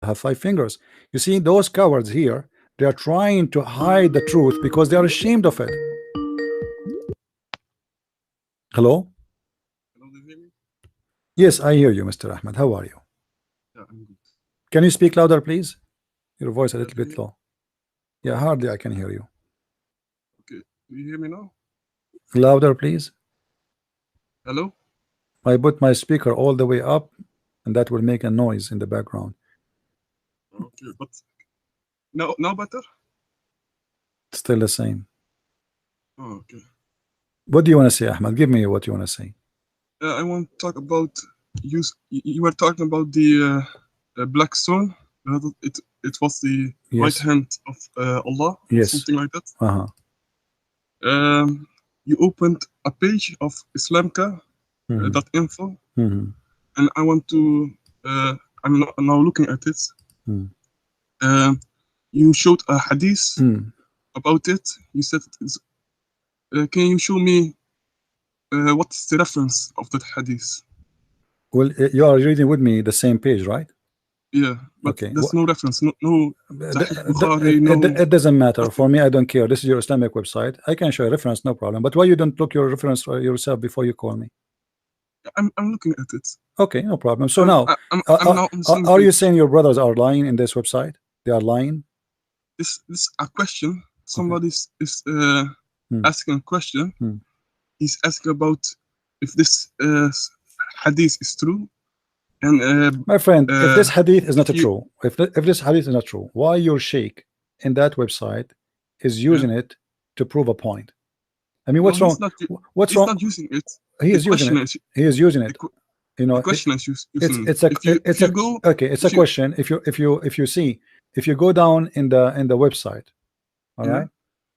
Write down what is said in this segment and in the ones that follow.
have 5 fingers. You see, those cowards here, they are trying to hide the truth because they are ashamed of it. Hello? Hello, do you hear me? Yes, I hear you, Mr. Ahmed. How are you? Yeah, I'm good. Can you speak louder, please? Your voice a Yeah, little can bit you? low. Yeah, hardly I can hear you. Okay. Do you hear me now? Louder, please. Hello? I put my speaker all the way up, and that will make a noise in the background. Okay, but now better? Still the same. Oh, okay. What do you want to say, Ahmed? Give me what you want to say. I want to talk about you were talking about the black stone. It was the right Yes. hand of Allah, Yes. something like that. Uh-huh. You opened a page of Islamka Mhm. .info, Mhm. and I want to. I'm now looking at it. Mhm. You showed a hadith Mhm. about it. You said it is. Can you show me what's the reference of that hadith? Well, you are reading with me the same page, right? Yeah, but Okay. there's no reference. No Sahih Bukhari. It No doesn't matter. For nothing. me, I don't care. This is your Islamic website. I can show a reference, no problem. But why you don't look your reference yourself before you call me? I'm looking at it. Okay, no problem. So I'm now, I'm now on the same are you page. saying your brothers are lying in this website? They are lying? This a question. Okay. Somebody is Hmm. asking a question. Hmm. He's asking about if this hadith is true. And My friend, if this hadith is not if you true, if this hadith is not true, why your sheikh in that website is using it to prove a point? I mean, no, what's wrong? What's he's wrong? not using it. He The is using question it. is He is using it. You the know, question is using it. it's If you a go okay. It's a if you question. If you go down in the website, all yeah, right.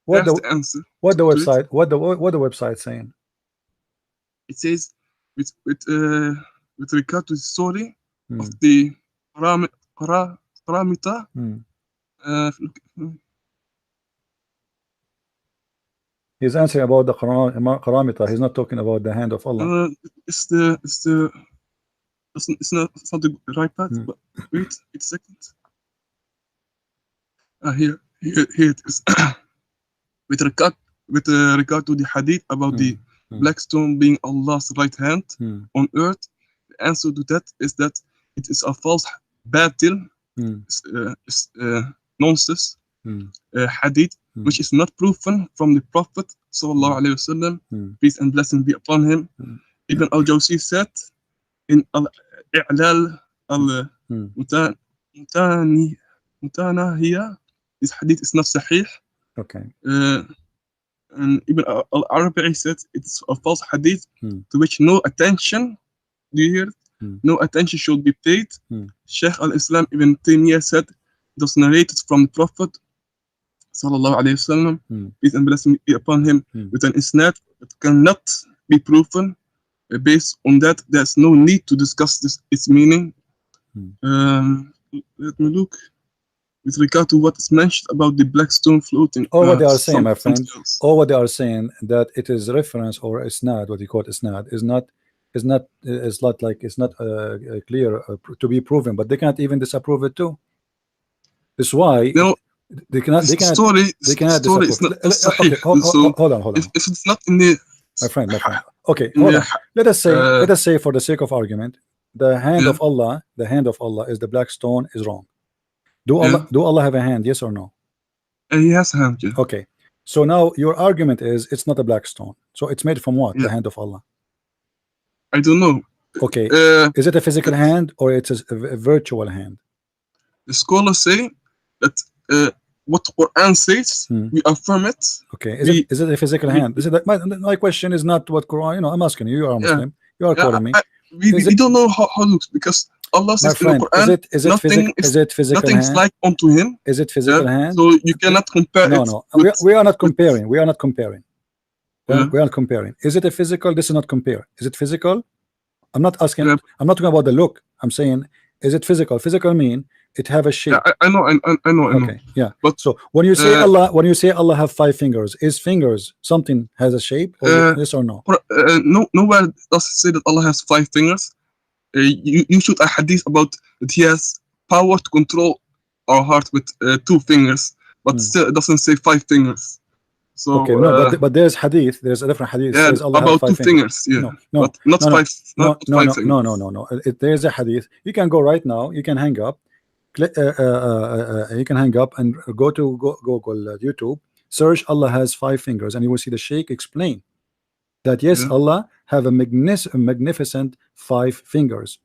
What there's the the answer what the to it. website what the website saying? It says with regard to the story of Hmm. the paramita. Hmm. Look, He's answering about the Qaramita. He's not talking about the hand of Allah. it's not the right path. Hmm. But wait a second. Here it is. with regard regard to the hadith about Hmm. the Hmm. black stone being Allah's right hand Hmm. on earth, the answer to that is that it is a false batil, Hmm. nonsense Hmm. hadith, Hmm. which is not proven from the Prophet sallallahu alaihi wasallam, peace and blessing be upon him. Ibn al-Jawzi said in al-i'lal al-mutanahiya, this hadith is not sahih. Okay. And Ibn al-Arabi said it's a false hadith to which no attention, do you hear? No attention should be paid. Sheikh al-Islam Ibn Taymiyyah said it was narrated from the Prophet sallallahu alayhi wasallam, peace and blessing be upon him, with an isnad that cannot be proven. Based on that, there's no need to discuss its meaning. Let me look. With regard to what is mentioned about the black stone floating, Or what they are saying, my friend, else. or what they are saying that it is reference or isnad, what you call isnad, is not like it's not clear to be proven, but they can't even disapprove it too. That's why No, they cannot story disapprove. is not Okay, hold on. If it's not in the my friend. Okay, hold on. Let us say for the sake of argument, the hand of Allah is the black stone is wrong. Do Allah have a hand? Yes or no? He has a hand. Yeah. Okay. So now your argument is it's not a black stone. So it's made from what? The hand of Allah. I don't know. Okay. Is it a physical hand or it's a virtual hand? The scholars say that what Quran says, we affirm it. Okay. Is it a physical hand? My question is not what Quran. You know, I'm asking you. You are a Muslim. You are calling me. We don't know how it looks because Allah says in the Quran, is it physical nothing's hand? like unto him. Is it physical hand? So you cannot compare it. No. We are not comparing. We are not comparing. We are not comparing. Is it a physical? This is not compare. Is it physical? I'm not asking. I'm not talking about the look. I'm saying, is it physical? Physical mean it have a shape. I know. Okay. Yeah. But so when you say Allah have 5 fingers, is fingers something has a shape? Or yes or no? Nowhere does it say that Allah has 5 fingers. You shoot a hadith about that he has power to control our heart with 2 fingers, but still it doesn't say 5 fingers. So okay, no, but there's hadith. There's a different hadith. yeah, says Allah about has 2 5 fingers. Yeah, no, but not no, 5. Not no, 5 no, fingers. no. There's a hadith. You can go right now. You can hang up. You can hang up and go to Google, YouTube. Search Allah has 5 fingers, and you will see the Sheikh explain that yes, Allah have a magnificent 5 fingers.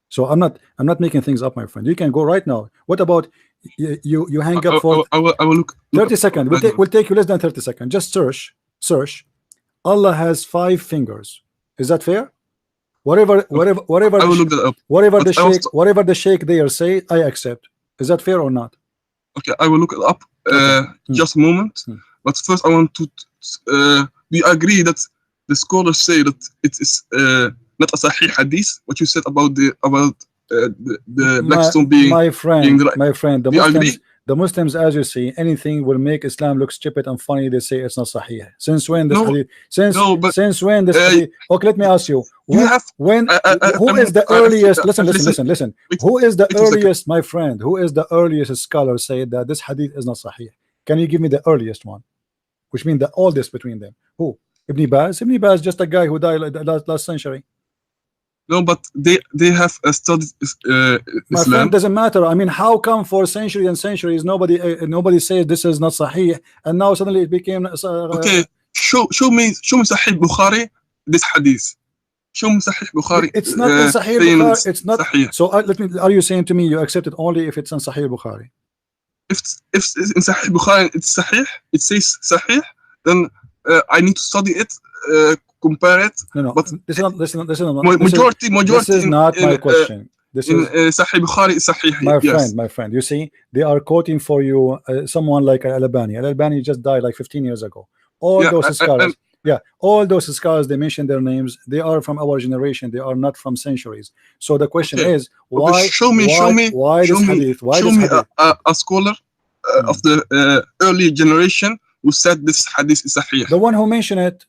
So I'm not making things up, my friend. You can go right now. What about you hang up for I will look 30 seconds. We'll take you less than 30 seconds. Just search. Allah has 5 fingers. Is that fair? Whatever I will look that up. whatever the Sheikh there say, I accept. Is that fair or not? Okay, I will look it up. Just a moment. But first, I want to. We agree that the scholars say that it is not a Sahih hadith. What you said about the black stone being my friend. The agree? Muslims, as you see, anything will make Islam look stupid and funny. They say it's not Sahih. Since when this hadith? Since when this hadith? Okay, let me ask you. Who is the earliest? Listen. Who is the earliest, my friend? Who is the earliest scholar say that this hadith is not Sahih? Can you give me the earliest one? Which means the oldest between them. Who? Ibn Baz? Ibn Baz, just a guy who died last century. No, but they have studied my Islam. friend, doesn't matter. I mean, how come for centuries and centuries nobody says this is not Sahih, and now suddenly it became okay, show me Sahih Bukhari this hadith. Show me Sahih Bukhari. It's not in Sahih Bukhari. It's not. Sahih. So let me. Are you saying to me you accept it only if it's in Sahih Bukhari? If in Sahih Bukhari it's Sahih, it says Sahih, then I need to study it, compare it. No. But this is not. Majority. This is not my question. This in is Sahih Bukhari is Sahih. My friend. You see, they are quoting for you someone like Al-Albani. Al-Albani just died like 15 years ago. All those scholars. All those scholars, they mention their names. They are from our generation. They are not from centuries. So the question is, why? Show me this hadith? Why show this me hadith? a scholar of the early generation who said this hadith is Sahih. The one who mentioned it,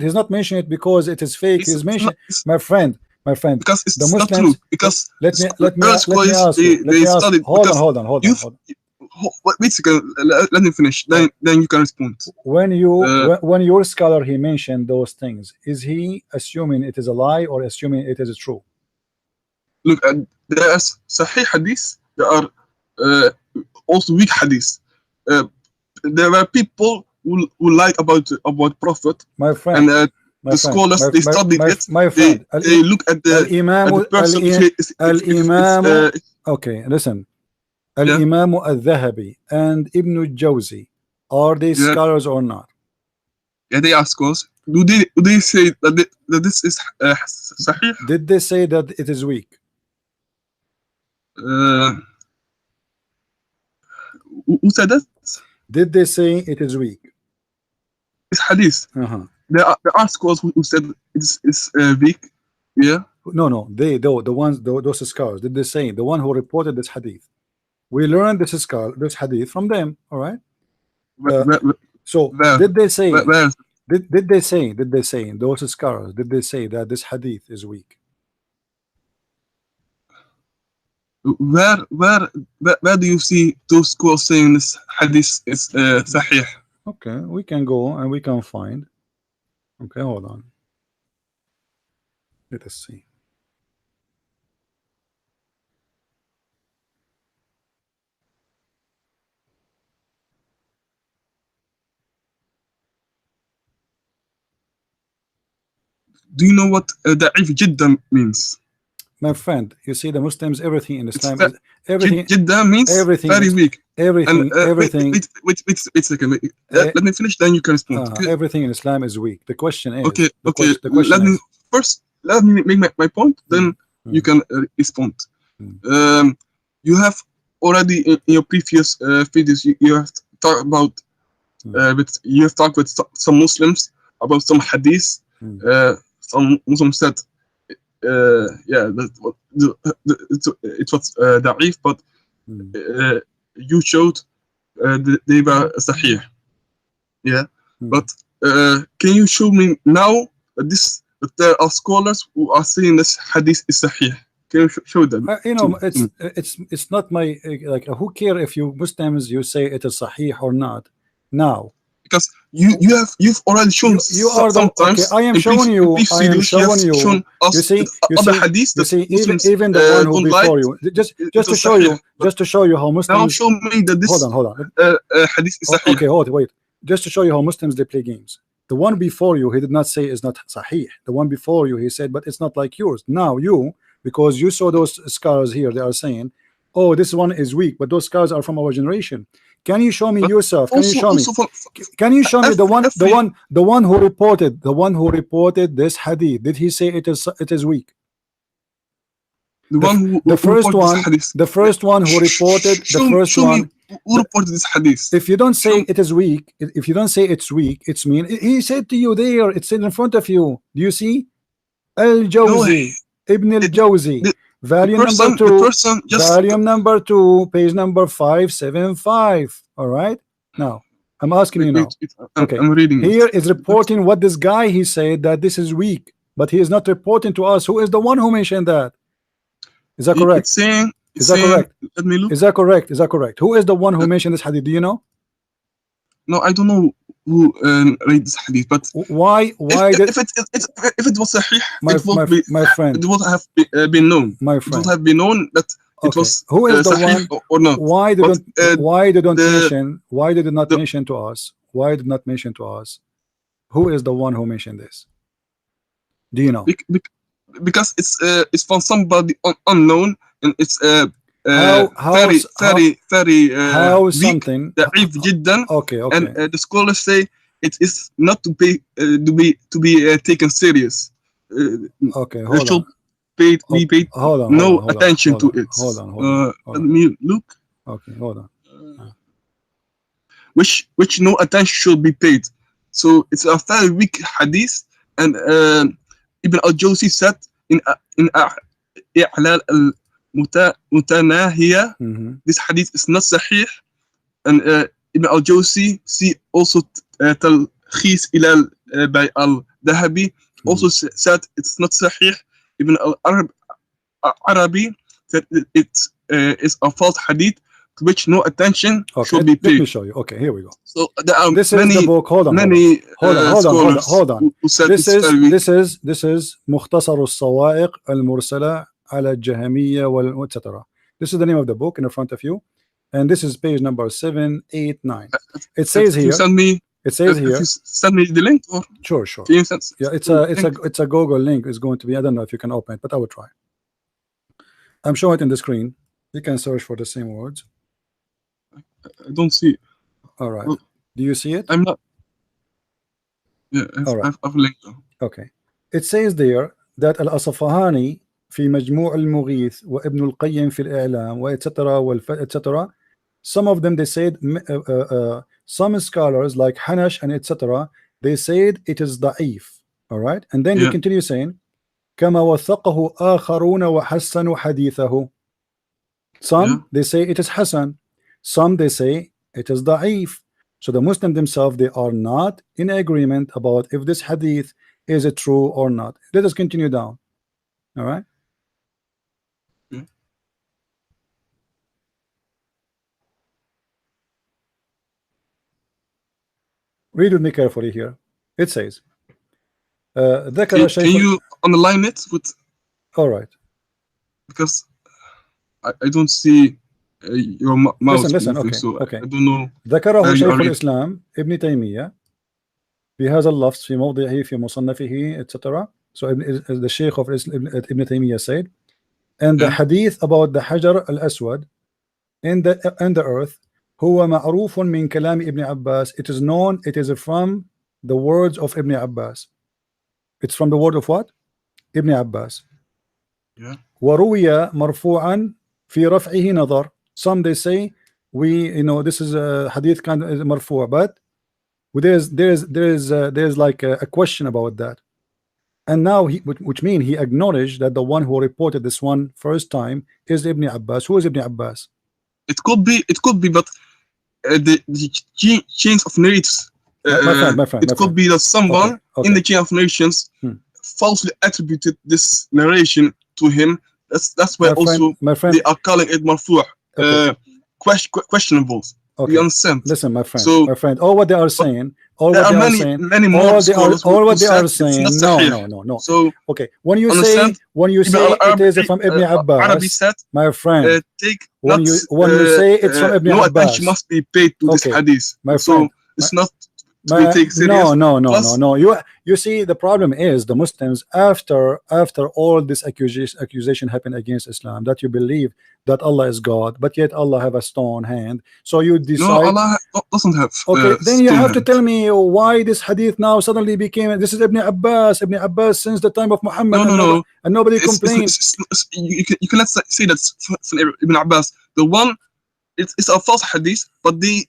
he's not mentioning it because it is fake. He's mentioning, my friend. Because it's the Muslims, not true. Because let me ask you. Hold on. Wait a second. Let me finish. Then you can respond. When your scholar he mentioned those things, is he assuming it is a lie or assuming it is true? Look, there are Sahih hadith. There are also weak hadith. There were people who lied about Prophet. My friend. And the scholars they studied it. My friend. They look at the person. Okay, listen. Al-Imam al-Dhahabi and Ibn al-Jawzi, are they scholars or not? Yeah, they are scholars. Do they say that this is Sahih? Did they say that it is weak? Who said that? Did they say it is weak? It's hadith. There are scholars who said it's weak. Yeah. No. Those scholars. Did they say the one who reported this hadith? We learned this hadith from them. All right. Did they say? Did they say those scholars? Did they say that this hadith is weak? Where do you see those scholars saying this hadith is Sahih? Okay, we can go and we can find. Okay, hold on. Let us see. Do you know what da'if jiddan means? My friend, you see, the Muslims, everything in Islam is everything. Jiddan means everything very weak. Everything. Wait a second. Let me finish, then you can respond. Okay? Everything in Islam is weak. The question is. Okay. Let me make my point. Then you can respond. You have already in your previous videos you have talked about. But you have talked with some Muslims about some hadith. Some Muslims said, it was da'if, but you showed they were sahih. Yeah, but can you show me now that there are scholars who are saying this hadith is sahih? Can you show them? You know, it's not my like. Who care if you Muslims you say it is sahih or not? Now, because you've already shown you are sometimes. Okay, I am showing you. I am showing you. You see, hadiths. You see, even the one who before you. Just to show you. Just to show you how Muslims. Now show me that this. Hold on. Hadith is sahih. Okay, wait. Just to show you how Muslims they play games. The one before you, he did not say is not sahih. The one before you, he said, but it's not like yours. Now you, because you saw those scholars here, they are saying, oh, this one is weak, but those scholars are from our generation. Can you show me yourself? Can you show me? Can you show me the one who reported this hadith? Did he say it is weak? The first one who reported who reported this hadith. If you don't say it is weak, if you don't say it's weak, it's mean. He said to you there, it's in front of you. Do you see? Al-Jawzi, Ibn al-Jawzi, volume number 2, volume number 2, page number 575. All right. Now I'm asking you now. Okay, I'm reading. Here is reporting what this guy he said that this is weak, but he is not reporting to us. Who is the one who mentioned that? Is that correct? Is that correct? Let me look. Is that correct? Is that correct? Who is the one who mentioned this hadith? Do you know? No, I don't know who read this hadith, but why if it was sahih, my friend, it would have been known. My friend, it would have been known that it was who is the sahih one or not. Why did not mention to us? Why did not mention to us? Who is the one who mentioned this? Do you know? Because it's from somebody unknown, and it's very something ضعيف جدا. Okay. And the scholars say it is not to be taken serious. Okay, hold on. We paid no attention to it. Hold on. Let me look. Okay, hold on. Which no attention should be paid. So it's a very weak hadith, and Ibn al-Jawzi said in I'lal al-Mutanahiya, this hadith is not sahih, and Ibn al-Jawzi also Talkhis ila by al-Dhahabi also said it's not sahih. Ibn al-Arabi said it is a false hadith to which no attention should be paid. Let me show you. Okay, here we go. So there are this is the book. Hold on. This is مختصر الصواعق المرسلة على الجهمية etc. This is the name of the book in front of you, and this is page number 789. It says here. It says here. Send me the link. Or? Sure. Yeah, it's a Google link. It's going to be. I don't know if you can open it, but I will try. I'm showing it in the screen. You can search for the same words. I don't see it. All right. Do you see it? I'm not. Yeah. All right. I've linked. Okay. It says there that Al-Asfahani في مجموع المغيث وابن القيم في الإعلام etc. Some of them they said some scholars like Hanash and etc. they said it is ضعيف. All right. And then you continue saying كما وثقه آخرون وحسنوا حديثه. Some they say it is Hasan. Some they say it is ضعيف. So the Muslim themselves they are not in agreement about if this hadith is it true or not. Let us continue down. All right. Read with me carefully here. It says can you underline it with? All right. Because I don't see your mouse. Listen. Okay. I don't know. ذكره شيخ الإسلام ابن تيمية بهذا اللفظ في موضعه في مصنفه etc. So the Sheikh of Ibn Taymiyyah said, and the hadith about the Hajar al-Aswad in the earth هو معروف من كلام ابن عباس. It is known, it is from the words of Ibn Abbas. It's from the word of what? Ibn Abbas. وروي مرفوعا في رفعه نظر. Some they say this is a hadith kind of marfu', but there's like a question about that. And now which means he acknowledged that the one who reported this one first time is Ibn Abbas. Who is Ibn Abbas? It could be, but the chains of narratives. My friend, it could be that someone in the chain of narrations falsely attributed this narration to him That's why my friend, they are calling it marfu', okay. questionable. Okay. You understand? Listen, my friend, all what they are saying, many more scholars all what they who are said saying, it's not no. So okay, when you understand? say it is from Ibn Arabi Abbas, said, my friend, take when you say it's from Ibn no Abbas, attention must be paid to this hadith. my So friend, it's not to be taken serious. No. You see, the problem is the Muslims, after all this accusation happened against Islam, that you believe that Allah is God, but yet Allah have a stone hand. So you decide. No, Allah doesn't have. Okay, then you have hand. to tell me why this hadith now suddenly became. This is Ibn Abbas. Ibn Abbas since the time of Muhammad. No. And nobody complained. You cannot say that from Ibn Abbas. The one, it's a false hadith, but they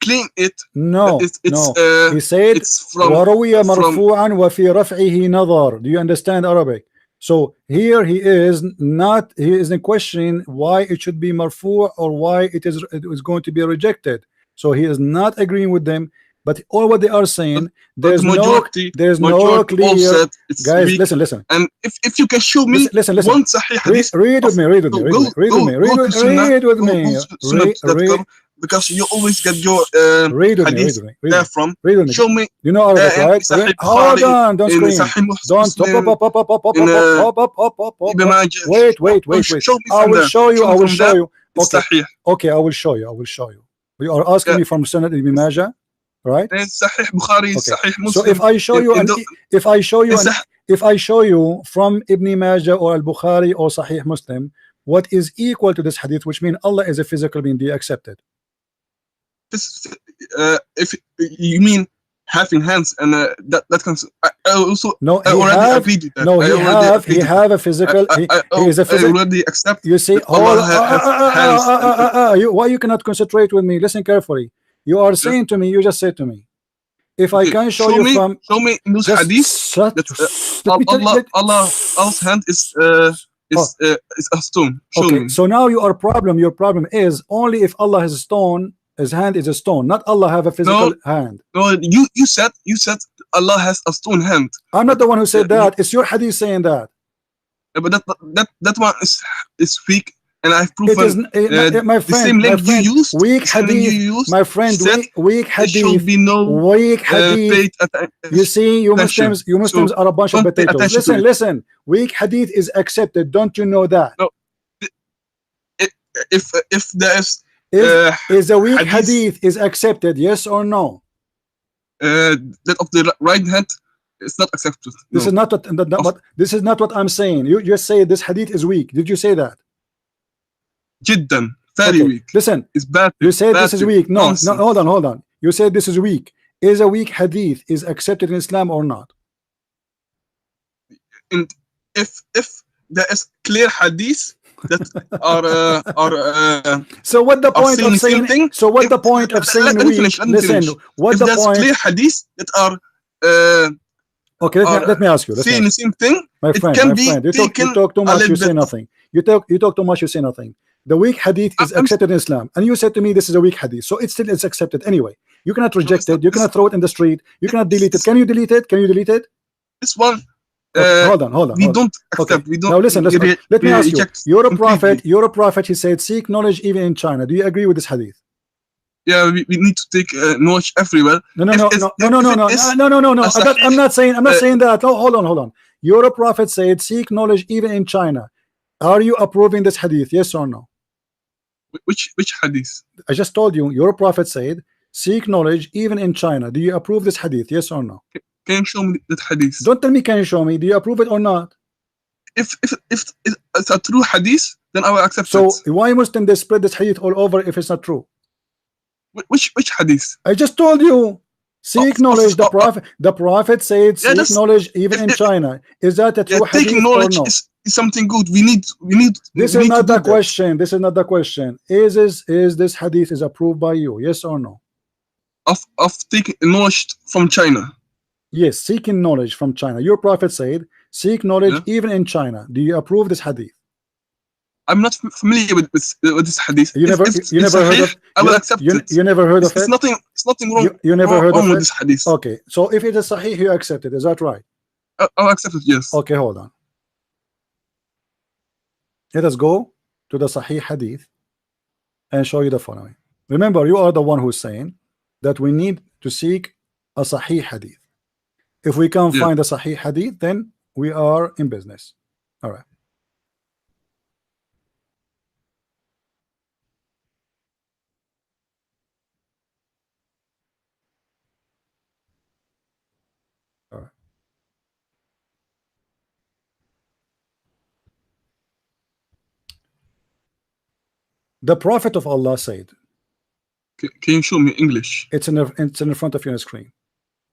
claim it. No. He said it's from وروي مرفوعا وفي رفعه نظر. Do you understand Arabic? So here he is in question why it should be marfu' or why it is going to be rejected. So he is not agreeing with them, but all what they are saying, there's no clear. Guys, weak. Listen. And if you can show me listen. one sahih hadith, read with me. Because you always get your hadith there from. Show me. You know Arabic, right? Hold on, don't scream. Don't wait. I will show you. Okay, I will show you. You are asking me from Sunnah Ibn Majah, right? Sahih Bukhari, Sahih Muslim. So if I show you from Ibn Majah or Al-Bukhari or Sahih Muslim, what is equal to this hadith, which means Allah is a physical being, do you accept it? If you mean having hands, and that comes. I also no. He have a physical. He is a physical. I already accept. You see, why you cannot concentrate with me? Listen carefully. You are saying to me. You just said to me, if I can show you from. Show me in this hadith that Allah's hand is a stone. Show me. So now your problem is only if Allah has a stone. His hand is a stone, not Allah have a physical hand. No, you said Allah has a stone hand. I'm not the one who said that. It's your hadith saying that. But that one is weak, and I've proven. My friend, the same link you use, weak hadith. My friend, weak hadith. There should be no weak hadith. You see, you Muslims are a bunch of potatoes. Listen. Weak hadith is accepted. Don't you know that? No. If there is. Is a weak hadith is accepted, yes or no? That of the right hand is not accepted. This is not what this is not what I'm saying. You just say this hadith is weak. Did you say that? Jiddan, very weak. Listen, it's bad. You said this is weak. No, hold on. You said this is weak. Is a weak hadith is accepted in Islam or not? And if there is clear hadith that are so what the point of saying so what the point of saying weak? Listen, what the point? Clear hadith that are okay, let me ask you. Saying the same thing. My friend, you talk too much, you say nothing. You talk too much, you say nothing. The weak hadith is accepted in Islam, and you said to me this is a weak hadith, so it's accepted anyway. You cannot reject it. You cannot throw it in the street. You cannot delete it. Can you delete it? This one. Hold on. We don't accept. Okay. We don't. Now listen. Let me ask you. You're a prophet. He said, "Seek knowledge even in China." Do you agree with this hadith? Yeah, we need to take knowledge everywhere. No. I'm not saying that. No, hold on. You're a prophet said, "Seek knowledge even in China." Are you approving this hadith? Yes or no? Which hadith? I just told you. Your prophet said, "Seek knowledge even in China." Do you approve this hadith? Yes or no? Can you show me that hadith? Don't tell me can you show me. Do you approve it or not? If it's a true hadith, then I will accept it. So why Muslims they spread this hadith all over if it's not true? Which hadith? I just told you. Seek knowledge. The prophet said seek knowledge even in China. Is that a true hadith taking knowledge or no? is something good. We need. This is not the question. This is not the question. Is this hadith is approved by you? Yes or no? Of taking knowledge from China. Yes, seeking knowledge from China. Your prophet said, seek knowledge even in China. Do you approve this hadith? I'm not familiar with this hadith. You never heard of? I will accept it. You never heard of it? It's nothing wrong. You never heard of it? This hadith. Okay, so if it is sahih, you accept it. Is that right? I'll accept it. Yes. Okay, hold on. Let us go to the Sahih Hadith and show you the following. Remember, you are the one who's saying that we need to seek a Sahih Hadith. If we can't find a Sahih Hadith, then we are in business. All right. All right. The Prophet of Allah said, can you show me English? It's in the front of your screen.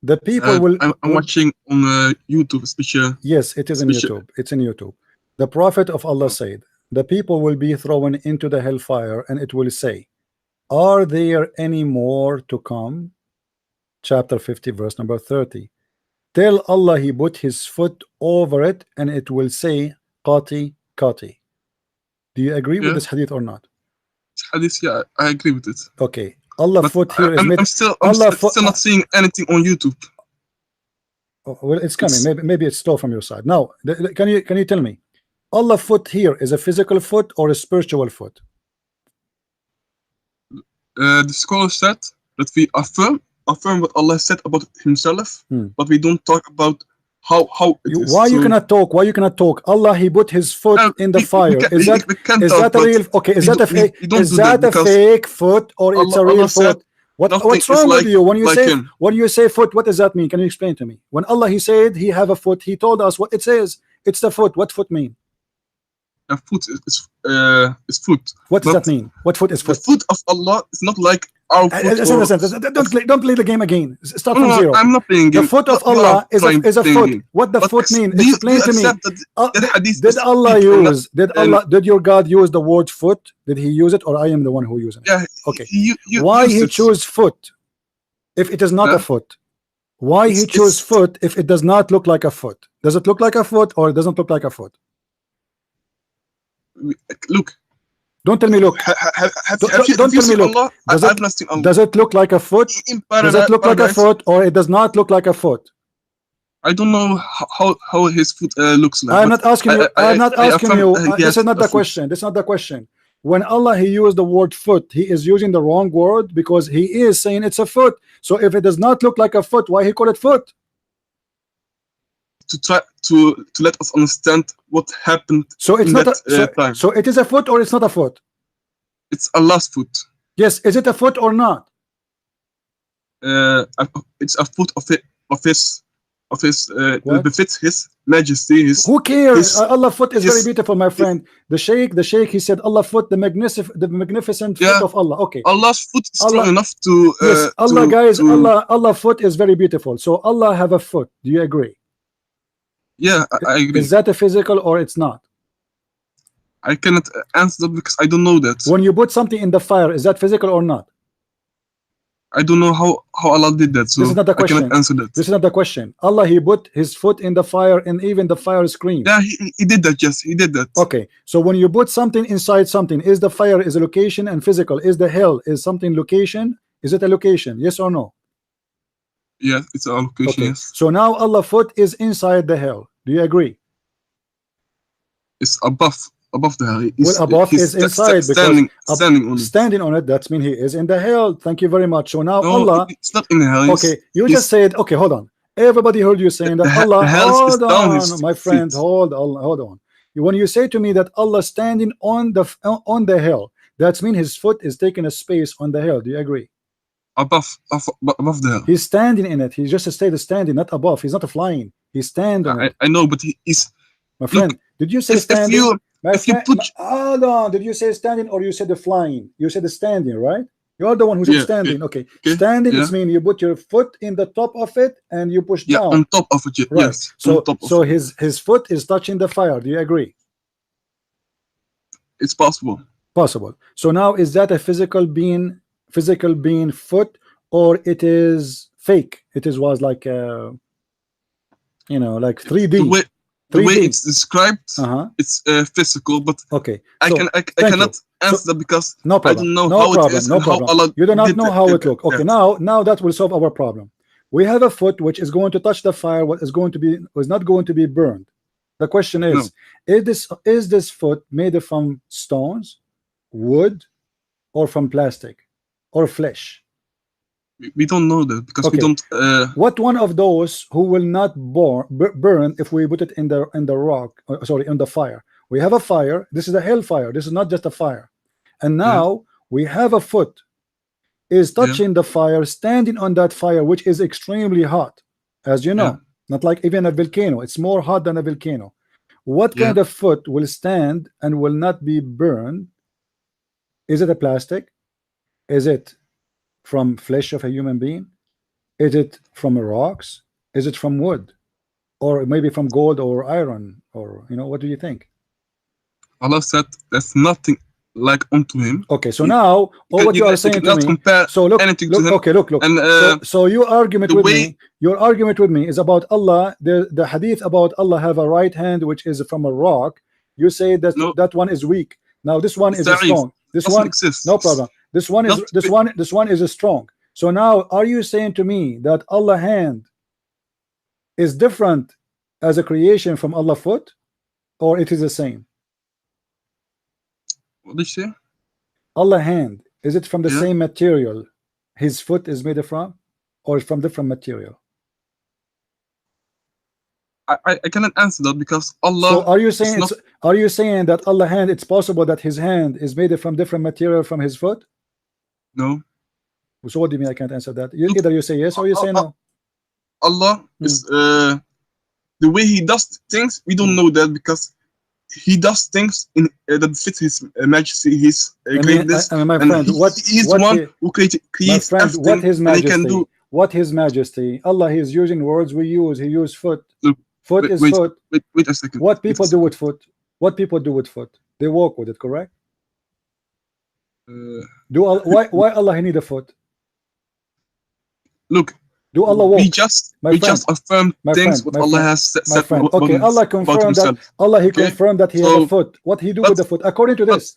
The people will. I'm watching on YouTube, especially. Yes, it is in YouTube. It's in YouTube. The Prophet of Allah said, the people will be thrown into the hellfire, and it will say, are there any more to come? Chapter 50, verse number 30. Tell Allah He put His foot over it, and it will say, Qati, Qati. Do you agree with this hadith or not? Hadith, yeah, I agree with it. Okay. Allah foot here is made. I'm still not seeing anything on YouTube. Oh, well, it's coming. Maybe it's slow from your side. Now, can you tell me, Allah foot here is a physical foot or a spiritual foot? The scholar said that we affirm what Allah said about Himself, but we don't talk about how it is. Why you cannot talk? Why you cannot talk? Allah He put His foot in the fire. Is that a real? Okay, is that a fake? Is that a fake foot or it's a real foot? What's wrong with you when you say foot? What does that mean? Can you explain to me? When Allah He said He have a foot, He told us what it says. It's the foot. What foot mean? A foot is foot. What does that mean? What foot is foot? The foot of Allah is not like our foot. Don't play the game again. Start from zero. I'm not playing game. The foot of Allah is a foot. What the foot mean? Explain to me. Did your God use the word foot? Did He use it, or I am the one who used it? Yeah. Okay. Why He choose foot if it is not a foot? Why He choose foot if it does not look like a foot? Does it look like a foot or it doesn't look like a foot? Look. Don't tell me look. Don't tell me look. Does it look like a foot? Does it look like a foot or it does not look like a foot? I don't know how his foot looks like. I'm not asking you. I'm not asking you. This is not the question. This is not the question. When Allah He used the word foot, He is using the wrong word because He is saying it's a foot. So if it does not look like a foot, why He call it foot? To try to let us understand what happened. So it's not time. So it is a foot or it's not a foot? It's Allah's foot. Yes, is it a foot or not? It's a foot of his befits His Majesty. Who cares? Allah foot is very beautiful, my friend. The Sheikh, he said Allah foot, the magnificent foot of Allah. Okay. Allah's foot is strong enough to. Yes, Allah foot is very beautiful. So Allah have a foot. Do you agree? Yeah, I agree. Is that a physical or it's not? I cannot answer that because I don't know that. When you put something in the fire, is that physical or not? I don't know how Allah did that, so this is not the question. I cannot answer that. This is not the question. Allah He put His foot in the fire and even the fire screams. Yeah, he did that. Yes, He did that. Okay, so when you put something inside something, is the fire is a location and physical? Is the hell is something location? Is it a location? Yes or no? Yes, it's a location. Okay. Yes. So now Allah foot is inside the hell. Do you agree? It's above the hell. Well, above is inside because standing on it. That means He is in the hell. Thank you very much. So now Allah. It's not in the hell. Okay, you just said. Okay, hold on. Everybody heard you saying that Allah. Hold on, my friend. Hold on. When you say to me that Allah standing on the hell, that means His foot is taking a space on the hell. Do you agree? Above the hell. He's standing in it. He just stayed standing, not above. He's not flying. He's standing. I know, but he's. My friend, did you say standing? Hold on. Did you say standing or you said the flying? You said the standing, right? You're the one who said standing. Okay. Standing is mean you put your foot in the top of it and you push down. On top of it. Right. Yes. So his foot is touching the fire. Do you agree? It's possible. Possible. So now is that a physical being foot or it is fake? Was like like 3D. The way it's described, it's physical, but okay. I cannot answer that because no problem. I don't know how it is and how Allah you do not know how it looks. Okay, now that will solve our problem. We have a foot which is going to touch the fire. What is not going to be burned. The question is, is this foot made from stones, wood, or from plastic, or flesh? We don't know that because we don't. What one of those who will not burn if we put it in the rock? Sorry, in the fire. We have a fire. This is a hellfire. This is not just a fire. And now we have a foot is touching the fire, standing on that fire, which is extremely hot, as you know. Not like even a volcano. It's more hot than a volcano. What kind of foot will stand and will not be burned? Is it a plastic? Is it from flesh of a human being? Is it from rocks? Is it from wood? Or maybe from gold or iron? Or, you know, what do you think? Allah said there's nothing like unto him. Okay, so now all what you are saying to me. So look, okay, look. And, so your argument with me, is about Allah. The hadith about Allah have a right hand which is from a rock. You say that that one is weak. Now this one is strong. This one exists. No problem. This one is strong. So now are you saying to me that Allah hand is different as a creation from Allah foot, or it is the same? What did you say? Allah hand, is it from the same material his foot is made from, or from different material? I cannot answer that because Allah. So are you saying that Allah hand, it's possible that his hand is made from different material from his foot? No. So what do you mean I can't answer that? Either you say yes or you say no. Allah is the way he does things. We don't know that because he does things in that fit his majesty, his greatness. My friend, he is the one who creates everything. What his majesty? Can do. What his majesty? Allah, he is using words we use. He used foot. Foot is foot. Wait a second. What people do with foot? What people do with foot? They walk with it, correct? Why Allah need a foot? Look. Do Allah walk? We just affirm things what Allah has said. Okay, Allah confirmed that. Allah confirmed that he has a foot. What he do with the foot? According to this,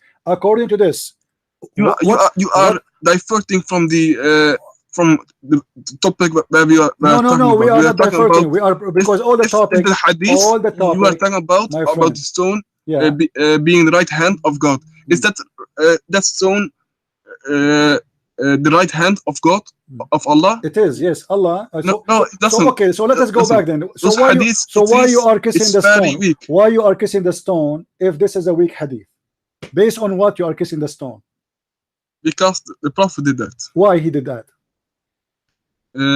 you are diverting from the topic where we are. No, we are not diverting. We are because all the topic, the hadith, you are talking about the stone being the right hand of God. Is that stone the right hand of God, of Allah? It is, yes. Allah. No, it doesn't. So, okay, so let us go back then. So why you are kissing the stone? Weak. Why you are kissing the stone if this is a weak hadith? Based on what you are kissing the stone? Because the Prophet did that. Why he did that?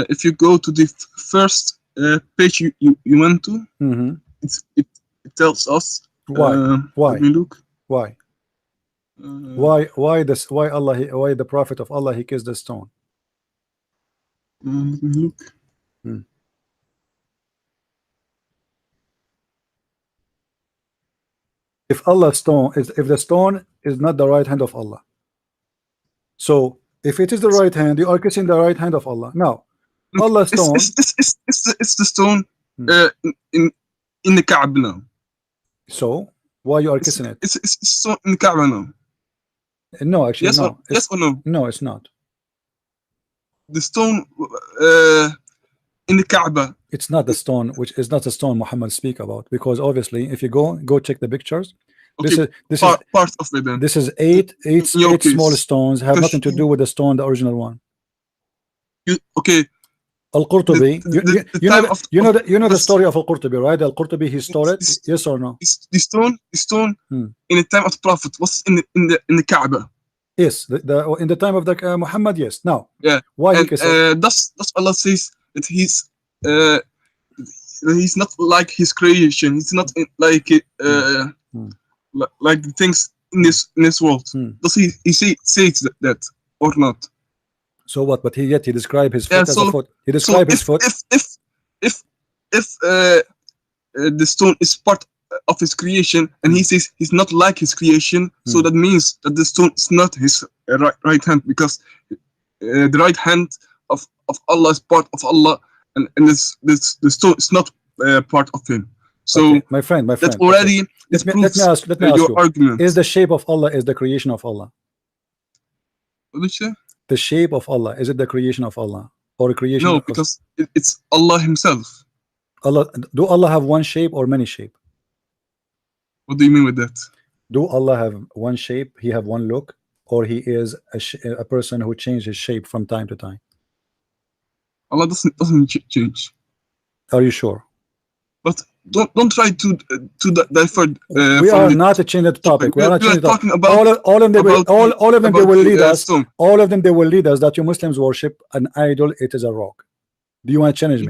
If you go to the first page you went to, it tells us why. Let me look. Why? Why the Prophet of Allah he kissed the stone? Let me look. If the stone is not the right hand of Allah, so if it is the right hand, you are kissing the right hand of Allah. Now, Allah's stone. It's the stone in the Kaaba now. So why you are kissing it? It's stone in the Kaaba now. No, actually, no. Yes or no? No, it's not. The stone in the Kaaba. It's not the stone, which is not the stone Muhammad speak about, because obviously, if you go check the pictures. Okay, this is part of it then. This is eight small stones, have nothing to do with the stone, the original one. Okay. Al-Qurtubi, you know the story of Al-Qurtubi, right? Al-Qurtubi, he stole it, yes or no? The stone in the time of the Prophet was in the Kaaba. Yes, in the time of the Muhammad, yes. Now, why he kissed it? That's Allah says that he's not like his creation. He's not like like the things in this world. Does he says that or not? So what? But he described his foot as a foot. He described his foot. If the stone is part of his creation, and he says he's not like his creation, so that means that the stone is not his right hand, because the right hand of Allah is part of Allah, and the stone is not part of him. So my friend, that's already let me ask your argument. Is the shape of Allah is the creation of Allah? What did you say? The shape of Allah, is it the creation of Allah or a creation? No, because it's Allah Himself. Do Allah have one shape or many shape? What do you mean with that? Do Allah have one shape? He have one look, or he is a person who changes his shape from time to time? Allah doesn't change. Are you sure? But don't try to divert. We are not changing the topic. We are not changing the topic. All of them they will lead us. All of them they will lead us that you Muslims worship an idol. It is a rock. Do you want to challenge me?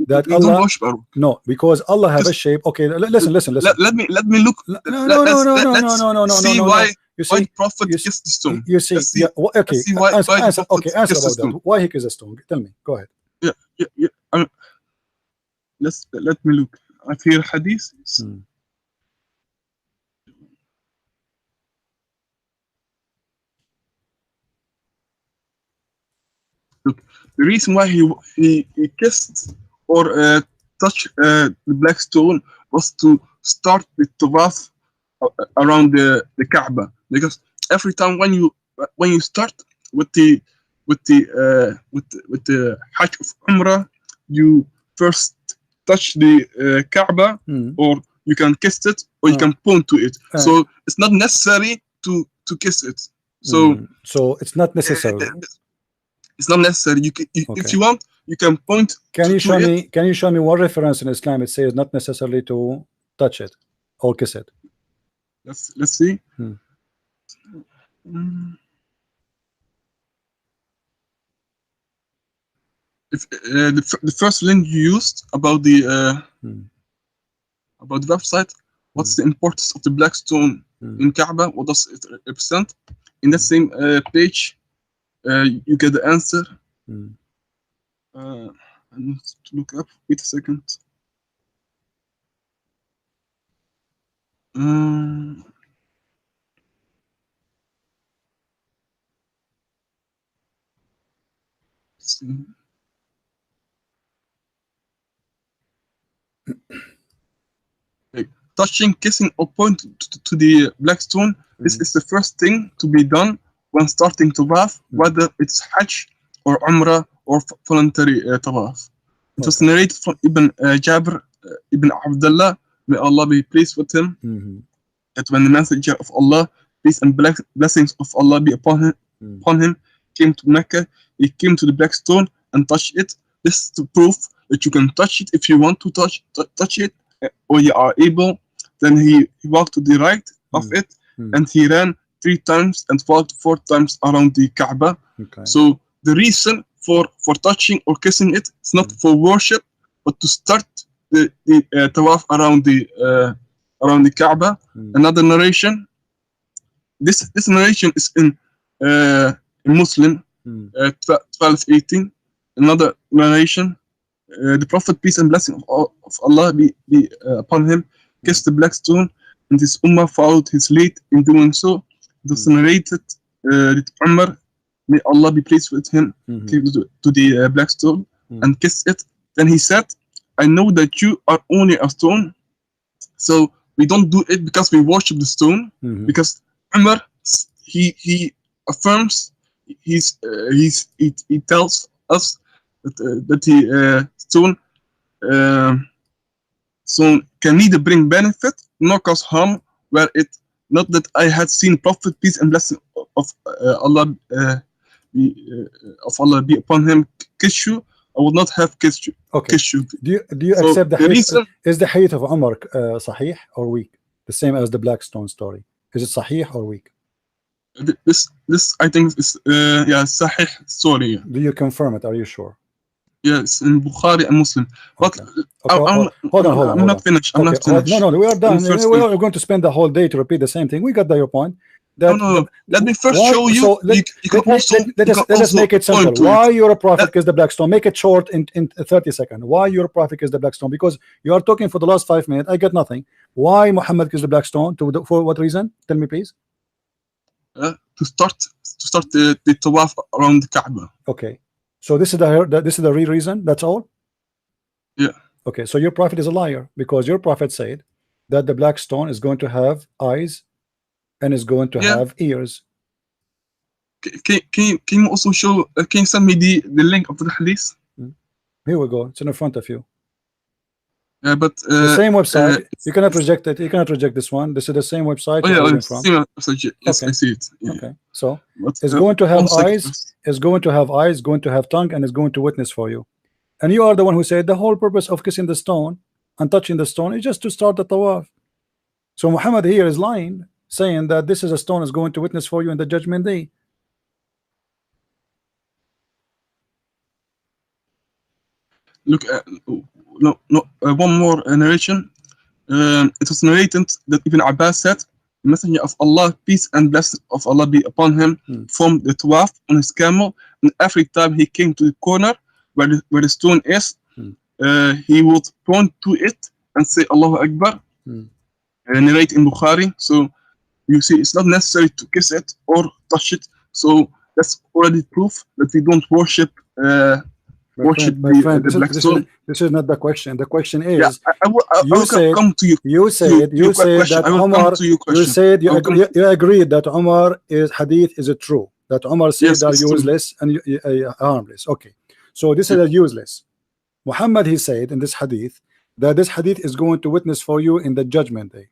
That you Allah don't worship a rock. No, because Allah have a shape. Okay, listen. Let me look. No. See why You see, Prophet kissed the stone. You see, see, okay. Answer about that. Why he kissed the stone? Tell me. Go ahead. Yeah. Let me look at here hadith. Look, the reason why he kissed or touched the black stone was to start the tawaf around the Kaaba, because every time when you start with the Hajj of Umrah, you first touch the Kaaba, or you can kiss it, or you can point to it. So it's not necessary to kiss it. So it's not necessary. It's not necessary. If you want, you can point. Can you show me one reference in Islam it says not necessarily to touch it or kiss it? Let's see. If the first link you used about the website, what's the importance of the black stone in Kaaba? What does it represent? In that same page, you get the answer. I need to look up. Wait a second. Let's see. Touching, kissing, or pointing to the black stone. This is the first thing to be done when starting tawaf, whether it's Hajj or Umrah or voluntary tawaf. It was narrated from Ibn Jabir Ibn Abdullah, may Allah be pleased with him, that when the Messenger of Allah, peace and blessings of Allah be upon him, came to Mecca, he came to the black stone and touched it. This is the proof that you can touch it if you want to touch it, or you are able. Then he walked to the right of it, and he ran 3 times and walked 4 times around the Kaaba. So the reason for touching or kissing it is not for worship, but to start the tawaf around the Kaaba. Another narration. This narration is in Muslim 12:18. Another narration. The Prophet, peace and blessing of Allah be upon him, kissed the black stone, and his ummah followed his lead in doing so. It was narrated that Umar, may Allah be pleased with him, came to the black stone and kissed it. Then he said, I know that you are only a stone, so we don't do it because we worship the stone, because Umar, he affirms, he tells us that the stone can neither bring benefit nor cause harm, were it not that I had seen Prophet, peace and blessing of Allah be upon him, kiss you, I would not have kissed you. Kiss you. Do you accept the hadith? Is the hadith of Umar sahih or weak? The same as the black stone story. Is it sahih or weak? This I think is sahih story. Do you confirm it? Are you sure? Yes, in Bukhari and Muslim. But hold on. I'm not finished. I'm not finished. No, we are done. We are going to spend the whole day to repeat the same thing. We got your point. No. Let me first show you. So let us make it simple. Why your prophet kissed the black stone? Make it short in 30 seconds. Why your prophet kissed the black stone? Because you are talking for the last 5 minutes. I get nothing. Why Muhammad kissed the black stone? For what reason? Tell me, please. To start the tawaf around the Kaaba. Okay. So this is the real reason. That's all. Yeah. Okay. So your prophet is a liar, because your prophet said that the black stone is going to have eyes and is going to have ears. Can you also show? Can you send me the link of the hadith? Here we go. It's in front of you. but the same website. You cannot reject it. You cannot reject this one. This is the same website. Oh, yeah, from. Same website. Yes, okay. I see it. Yeah. Okay, so but, it's going to have eyes. First. It's going to have eyes. Going to have tongue, and it's going to witness for you. And you are the one who said the whole purpose of kissing the stone and touching the stone is just to start the tawaf. So Muhammad here is lying, saying that this is a stone is going to witness for you in the judgment day. Look, one more narration. It was narrated that Ibn Abbas said, the Messenger of Allah, peace and blessing of Allah be upon him, formed the tawaf on his camel, and every time he came to the corner where the stone is, he would point to it and say Allahu Akbar, narrate in Bukhari. So you see, it's not necessary to kiss it or touch it. So that's already proof that we don't worship my friend, this is not the question. The question is, yeah, I will come to you. You said that Umar. You said you agreed that Umar is hadith is it true? That Umar said are useless and harmless. Okay, so this is a useless. Muhammad, he said in this hadith that this hadith is going to witness for you in the judgment day.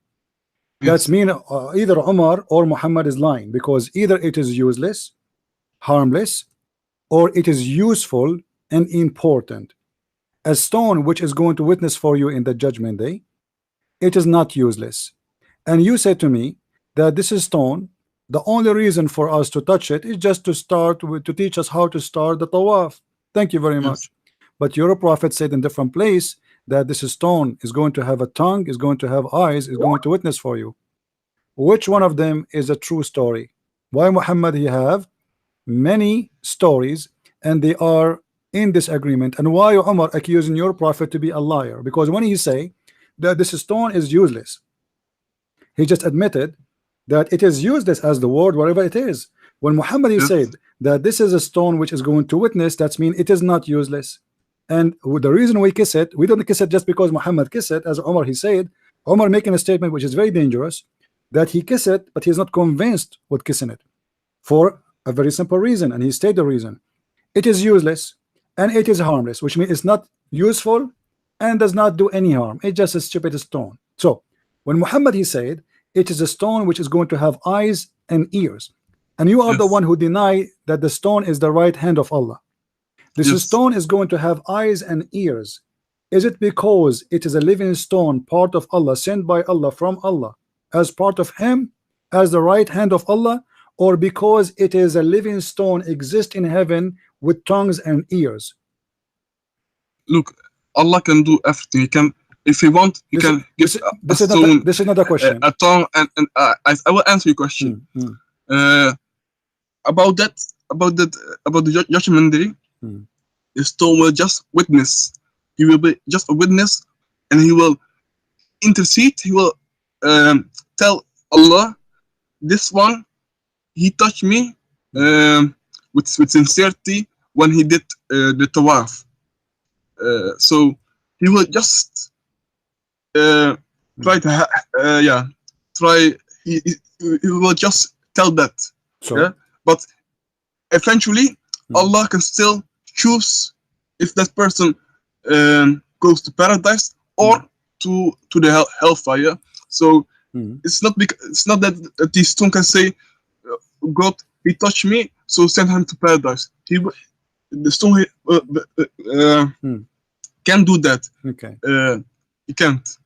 That's mean either Umar or Muhammad is lying, because either it is useless, harmless, or it is useful and important. A stone which is going to witness for you in the judgment day, it is not useless. And you said to me that this is stone, the only reason for us to touch it is just to start with, to teach us how to start the tawaf. Thank you very much. But your prophet said in different place that this stone is going to have a tongue, is going to have eyes, is going to witness for you. Which one of them is a true story? Why Muhammad he have many stories and they are in this agreement, and why Umar accusing your prophet to be a liar? Because when he say that this stone is useless, he just admitted that it is useless as the word whatever it is. When Muhammad he said that this is a stone which is going to witness, that means it is not useless. And the reason we kiss it, we don't kiss it just because Muhammad kiss it, as Umar he said. Umar making a statement which is very dangerous, that he kiss it but he's not convinced with kissing it, for a very simple reason, and he stated the reason. It is useless and it is harmless, which means it's not useful and does not do any harm. It's just a stupid stone. So when Muhammad he said it is a stone which is going to have eyes and ears, and you are the one who deny that the stone is the right hand of Allah. This stone is going to have eyes and ears. Is it because it is a living stone, part of Allah, sent by Allah from Allah, as part of him, as the right hand of Allah, or because it is a living stone, exist in heaven with tongues and ears? Look, Allah can do everything. He can, if He want, He can give a stone. This is not a question. A tongue, and I will answer your question. About the judgment day. The stone will just witness. He will be just a witness, and he will intercede. He will tell Allah, this one, he touched me with sincerity when he did the tawaf. So he will just try to he will just tell that. Sure. But eventually Allah can still choose if that person goes to paradise or to the hellfire. So it's not that the stone can say, God, he touched me, so send him to paradise. The stone can't do that. Okay. He can't.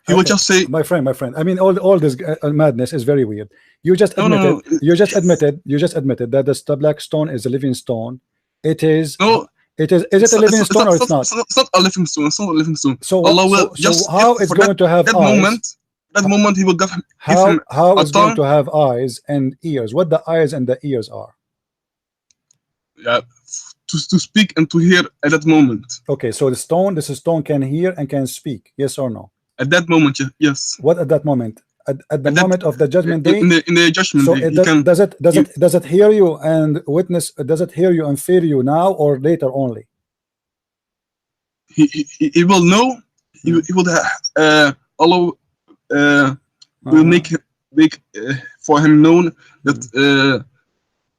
He will just say, my friend. I mean, all this madness is very weird. You just admitted. You just admitted that the black stone is a living stone. It is. No. It is. Is it a living stone or it's not? It's not a living stone. It's not a living stone. So Allah will just how it's going to have eyes? That moment He will give him. How it's going to have eyes and ears? What the eyes and the ears are? Yeah, to speak and to hear at that moment. Okay, so this stone can hear and can speak. Yes or no? At that moment, yes. What at that moment? At the moment of the judgment day. In the judgment day, does it hear you and witness? Does it hear you and fear you now or later only? He will know. He will Allah will make for him known that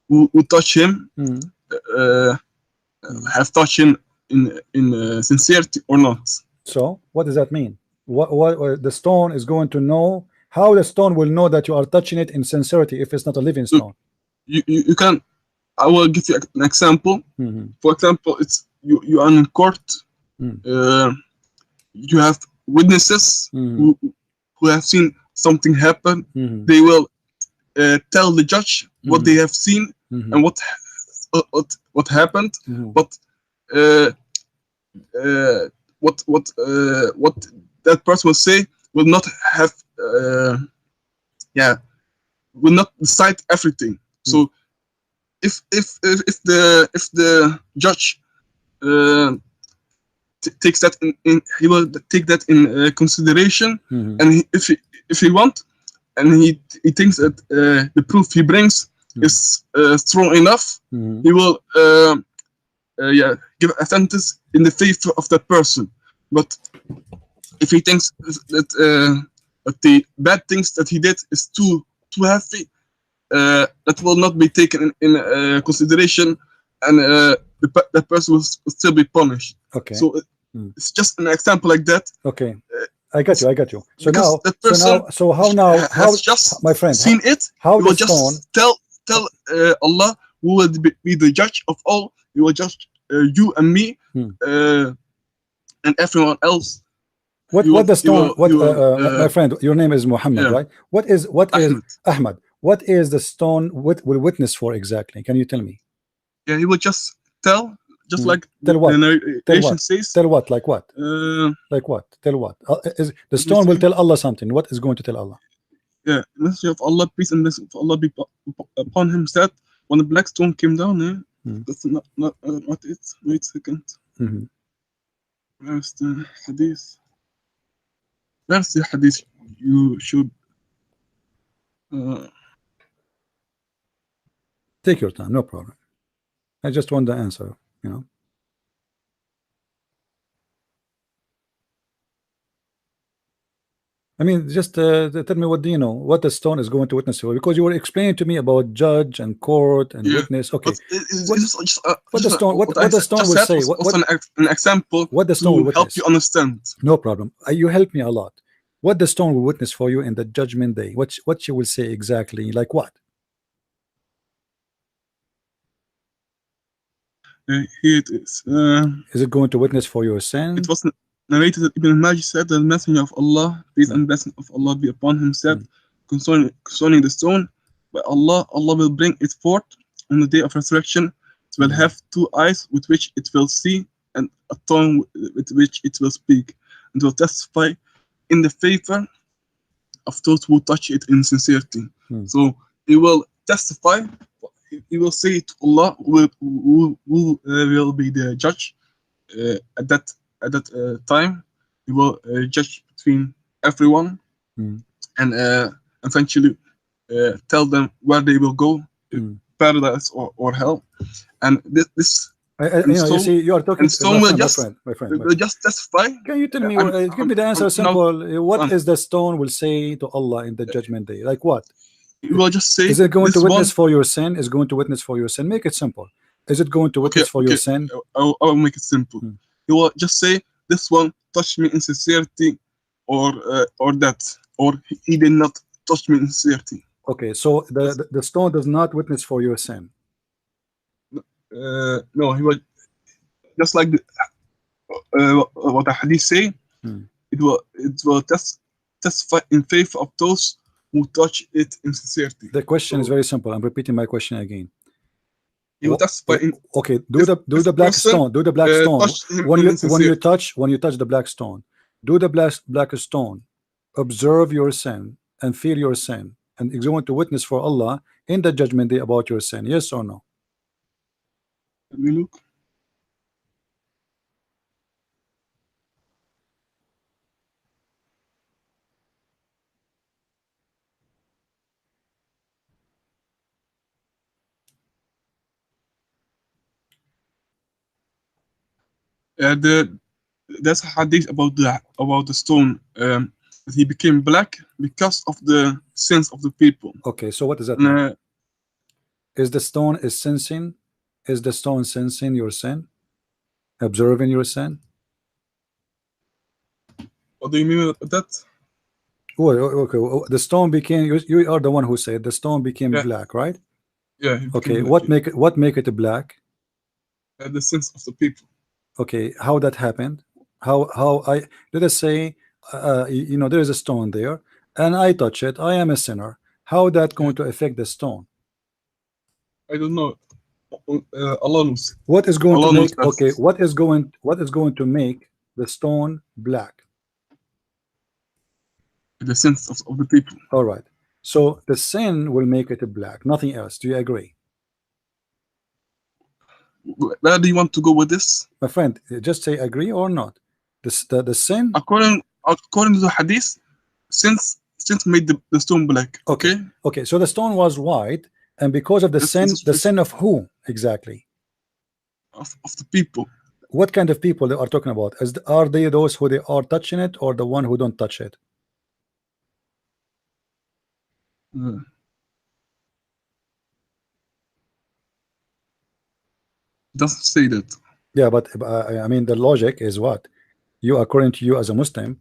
who touch him have touched him in sincerity or not. So what does that mean? What the stone is going to know? How the stone will know that you are touching it in sincerity if it's not a living stone? You can. I will give you an example. For example, it's you are in court. You have witnesses who have seen something happen. They will tell the judge what they have seen and what happened. But what that person will say will not have will not decide everything. So if the judge takes that in he will take that in consideration, and if he want, and he thinks that the proof he brings is strong enough, he will give a sentence in the favor of that person. But if he thinks that the bad things that he did is too heavy, that will not be taken in consideration, and the person will still be punished. Okay. So it's just an example like that. Okay. I got you. So because now, the person how just my friend seen it? How he will the stone? Just tell Allah, who will be the judge of all. He will judge you and me, and everyone else. What the stone? My friend, your name is Muhammad, right? What is Ahmad? What is the stone will witness for exactly? Can you tell me? Yeah, he will just tell, just like tell what? the narration says. Tell what? Like what? Like what? Tell what? Is the stone will tell Allah something? What is going to tell Allah? Yeah, Messenger of Allah, peace and blessing of Allah be upon him, said when the black stone came down. That's not what it's. Wait a second. Where's the hadith? Where's the hadith? You should take your time, no problem. I just want the answer, you know. I mean, just tell me, what do you know? What the stone is going to witness for? Because you were explaining to me about judge and court and witness. Okay, what the stone will say? What an example? What the stone will help you understand? No problem. You help me a lot. What the stone will witness for you in the judgment day? What you will say exactly? Like what? Here it is. Is it going to witness for your sin? It was narrated that Ibn Majah said, the Messenger of Allah, peace and blessing of Allah be upon him, said concerning the stone, by Allah will bring it forth on the day of resurrection. It will have two eyes with which it will see, and a tongue with which it will speak, and will testify in the favor of those who touch it in sincerity. So he will testify. He will say to Allah, who will be the judge at that time. He will judge between everyone, and eventually tell them where they will go, paradise or hell. And this you see, you are talking. And stone will my friend, will just testify. Can you tell me? Give me the answer. Simple. What is the stone will say to Allah in the judgment day? Like what? You will just say, is it going to witness for your sin? Is going to witness for your sin? Make it simple. Is it going to witness for your sin? I will make it simple. You will just say, this one touched me in sincerity, or that, or he did not touch me in sincerity. Okay, so the stone does not witness for your sin. No, he will just like what the hadith say. It will testify in favor of those who touch it in sincerity. The question is very simple. I'm repeating my question again. You testify in. Okay, do the black stone. Do the black stone. When you touch the black stone, do the black stone. Observe your sin and feel your sin, and is going to witness for Allah in the judgment day about your sin. Yes or no? Let me look. There's a hadith about the stone, that he became black because of the sins of the people. Okay, so what does that mean? Is the stone sensing? Is the stone sensing your sin? Observing your sin? What do you mean with that? Oh, okay. The stone became. You are the one who said the stone became black, right? Yeah. Okay. What make it black? The sense of the people. Okay. How that happened? How I let us say, you know, there is a stone there, and I touch it. I am a sinner. How that going to affect the stone? I don't know. Allah knows. What is going Allah to make? knows Okay. What is going to make the stone black? The sense of the people. All right. So the sin will make it black, nothing else. Do you agree? Where do you want to go with this? My friend, just say agree or not. The sin. According to the hadith, since made the stone black. Okay. Okay. So the stone was white, and because of the sin, the sin of who exactly? Of the people. What kind of people they are talking about? Are they those who they are touching it, or the one who don't touch it? Doesn't say that. Yeah, but I mean the logic is what you, according to you as a Muslim,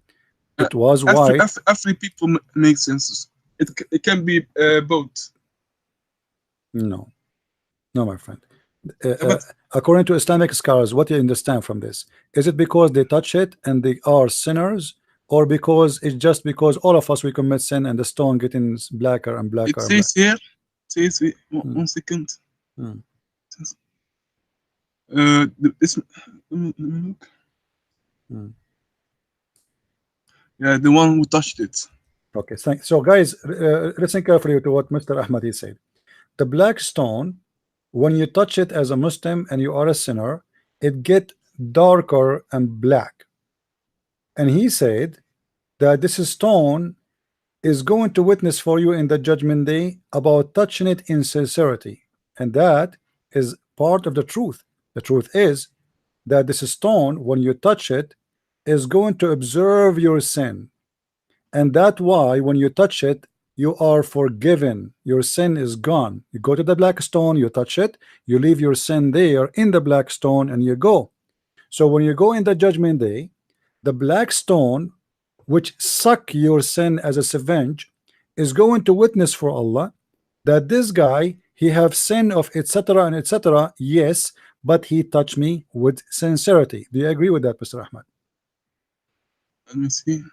it was white. Every people make senses. It can be both. No, my friend. According to Islamic scholars, what do you understand from this? Is it because they touch it and they are sinners, or because it's just because all of us we commit sin and the stone getting blacker and blacker? It says here. It says 1 second. This. Let me look. Yeah, the one who touched it. Okay, thanks. So guys, listen carefully to what Mr. Ahmadi said. The black stone, when you touch it as a Muslim and you are a sinner, it get darker and black. And he said that this stone is going to witness for you in the judgment day about touching it in sincerity. And that is part of the truth. The truth is that this stone, when you touch it, is going to observe your sin. And that's why when you touch it, you are forgiven. Your sin is gone. You go to the black stone, you touch it, you leave your sin there in the black stone, and you go. So when you go in the judgment day, the black stone, which suck your sin as a revenge, is going to witness for Allah that this guy, he have sin of etc. and etc. Yes, but he touched me with sincerity. Do you agree with that, Mr. Ahmad? Let me see.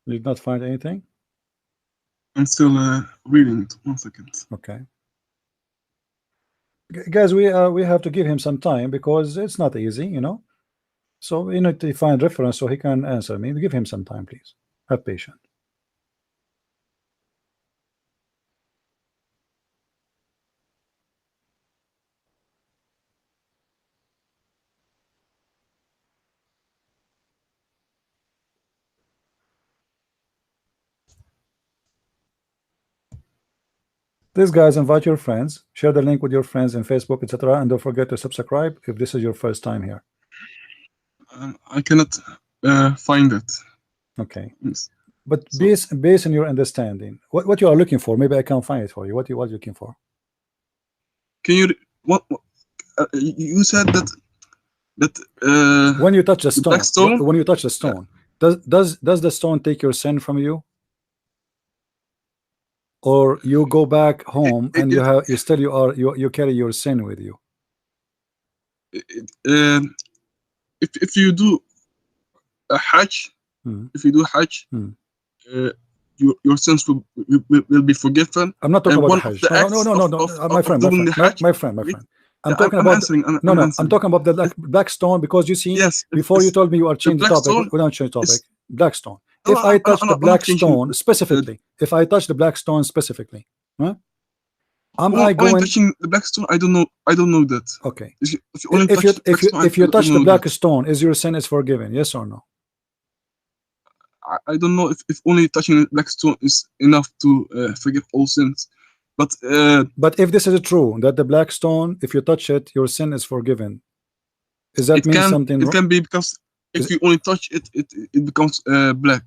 You did not find anything? I'm still reading it. 1 second. Okay. Guys, we have to give him some time because it's not easy, you know. So you need to find reference so he can answer me. Give him some time, please. Have patience. Please, guys, invite your friends, share the link with your friends in Facebook, etc., and don't forget to subscribe if this is your first time here. I cannot find it. Okay. Yes. But based on your understanding, what you are looking for, maybe I can find it for you. What you are looking for? Can you you said that when you touch the stone, when you touch the stone, does the stone take your sin from you? Or you go back home and you carry your sin with you? If you do a Hajj, if you do Hajj, your sins will be forgiven. I'm not talking about Hajj. No, my friend. I'm talking about answering. I'm talking about the black stone, because you see, yes. before you told me you are changing the topic. Stone, we don't change topic. Black stone. No, If I touch the black changing, stone specifically, if I touch the black stone specifically, huh? Am I only going touching the black stone? I don't know that. Okay. If you touch the black stone, is your sin is forgiven? Yes or no? I don't know if only touching the black stone is enough to forgive all sins. But if this is true, that the black stone, if you touch it, your sin is forgiven, does that mean something wrong? It can be, because if you only touch it, it becomes black.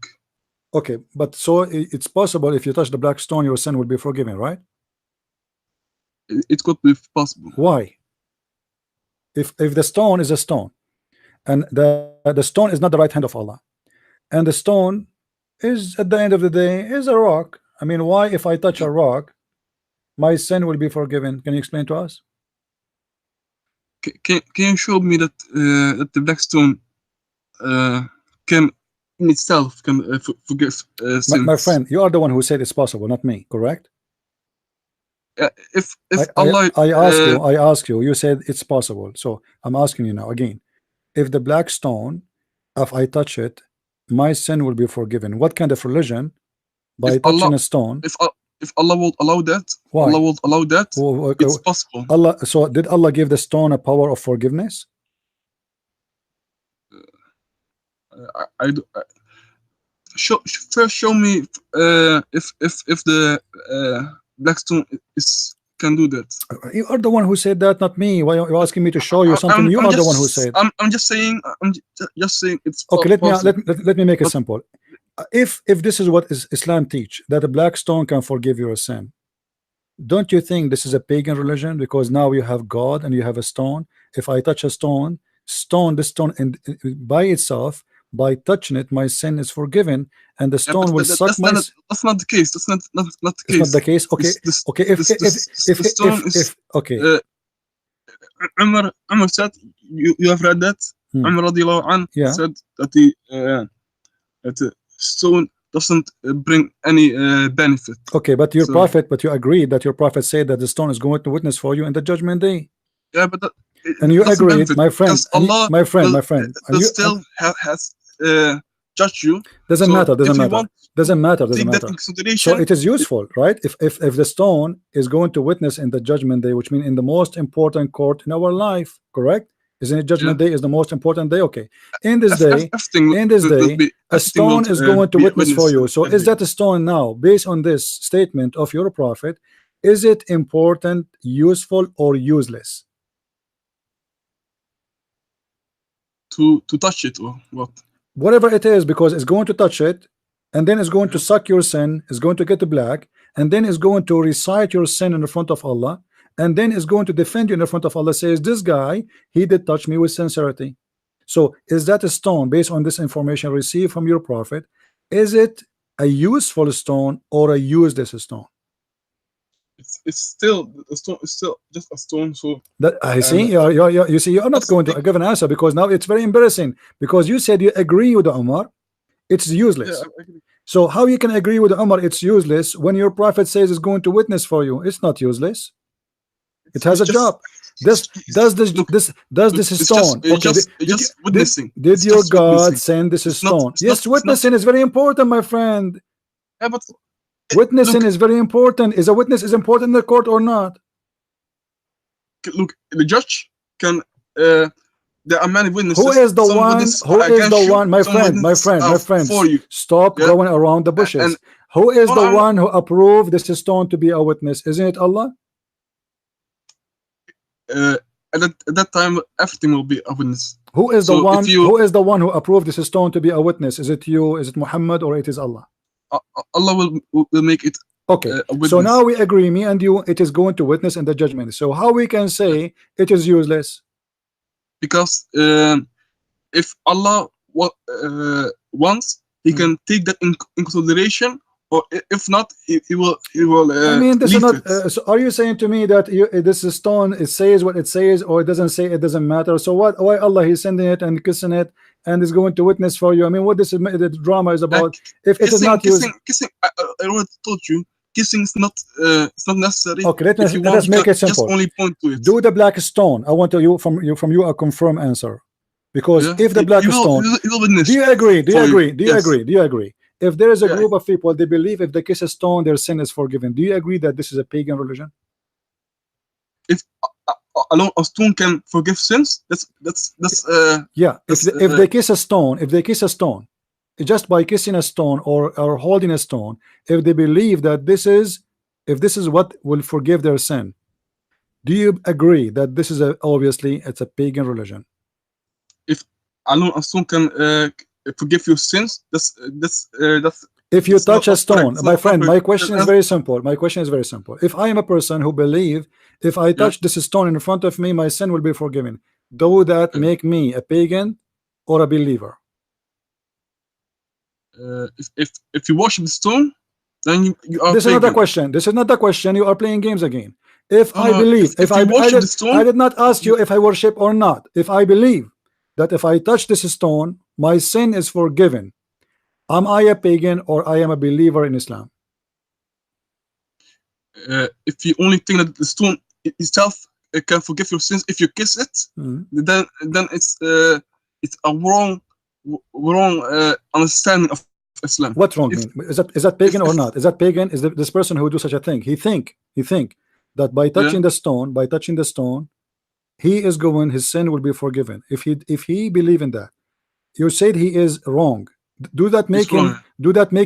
Okay, but so it's possible if you touch the black stone, your sin will be forgiven, right? It could be possible. Why? If the stone is a stone, and the stone is not the right hand of Allah, and the stone is, at the end of the day, is a rock. I mean, why, if I touch a rock, my sin will be forgiven? Can you explain to us? Can you show me that that the black stone can in itself can forgive sins? My friend, you are the one who said it's possible, not me, correct? If Allah, I ask you, you said it's possible. So I'm asking you now again, if the black stone, if I touch it, my sin will be forgiven. What kind of religion, by touching a stone? If Allah will allow that, why? Allah will allow that. It's possible. Allah. So did Allah give the stone a power of forgiveness? First show me if the black stone can do that. You are the one who said that, not me. Why are you asking me to show you something? You are the one who said. I'm just saying. Just saying it's okay. possible. Let me make it simple. If this is what Islam teach, that a black stone can forgive your sin, don't you think this is a pagan religion? Because now you have God and you have a stone. If I touch a stone, this stone, and by itself, by touching it, my sin is forgiven, and the stone will suck my. That's not the case. That's not the case. It's not the case. Okay. Okay. If okay. Umar said, you have read that. Umar radiallahu anhu said that the stone doesn't bring any benefit. Okay, but your prophet, you agreed that your prophet said that the stone is going to witness for you in the judgment day. Yeah, but and you agreed, my friend. Allah my friend. Still has judged you. Doesn't matter. Doesn't matter. So it is useful, right? If the stone is going to witness in the judgment day, which means in the most important court in our life, correct? Isn't it judgment day is the most important day? Okay. In this day, a stone is going to witness for you. So is that a stone now, based on this statement of your prophet, is it important, useful, or useless? To touch it, or what? Whatever it is, because it's going to touch it, and then it's going to suck your sin, it's going to get the black, and then it's going to recite your sin in the front of Allah, and then is going to defend you in the front of Allah, says, this guy, he did touch me with sincerity. So is that a stone, based on this information received from your prophet, is it a useful stone or a useless stone? It's still a stone. It's still just a stone. So that I see. You see, you are not going to give an answer, because now it's very embarrassing, because you said you agree with Umar, it's useless. Yeah, so how you can agree with Umar it's useless when your prophet says it's going to witness for you? It's not useless. It has a job. Does this stone? Did your God send this stone? Yes, witnessing is very important, my friend. Yeah, but witnessing is very important. Is a witness is important in the court or not? Look, the judge can. There are many witnesses. Who is the one? Who is the one? My friend. Stop going around the bushes. Who is the one who approved this stone to be a witness? Isn't it Allah? At that time, everything will be a witness. Who is the one? Who is the one who approved this stone to be a witness? Is it you? Is it Muhammad, or it is Allah? Allah will make it. Okay. So now we agree, me and you, it is going to witness in the judgment. So how we can say it is useless? Because if Allah wants, He can take that in consideration. Or if not, he will. I mean, this is not. So are you saying to me that this stone, it says what it says, or it doesn't say? It doesn't matter. So what? Why Allah He's sending it and kissing it and is going to witness for you? I mean, what this the drama is about? If it is not kissing, I already told you kissing is not it's not necessary. Okay, let If you us want, make you it can just simple. only point to it. Do the black stone. I want from you a confirm answer, because Yeah. if the black He will- stone, he will witness do you agree? Do you for you. agree? Do you Yes. agree? Do you agree? If there is a Yeah. group of people, they believe if they kiss a stone, their sin is forgiven. Do you agree that this is a pagan religion? If alone a stone can forgive sins, that's Yeah. that's, If they kiss a stone, just by kissing a stone or holding a stone, if they believe that this is what will forgive their sin, do you agree that this is obviously it's a pagan religion? if alone a stone can forgive your sins, that's if you it's touch not a stone, correct. It's my not friend, proper. my question is very simple. My question is very simple. If I am a person who believe if I touch this stone in front of me, my sin will be forgiven, do that make me a pagan or a believer? If you worship the stone, then you are This is not the pagan. question. This is not the question. You are playing games again. If I No, believe, if you worship the stone, I did not ask you if I worship or not. If I believe that if I touch this stone, my sin is forgiven, am I a pagan or I am a believer in Islam? if you only think that the stone itself can forgive your sins if you kiss it, then it's a wrong understanding of Islam. What wrong mean? Is that pagan or not? Is that pagan? Is this person who do such a thing? He think that by touching the stone, he is going, his sin will be forgiven. If he believe in that, you said he is wrong. Do that make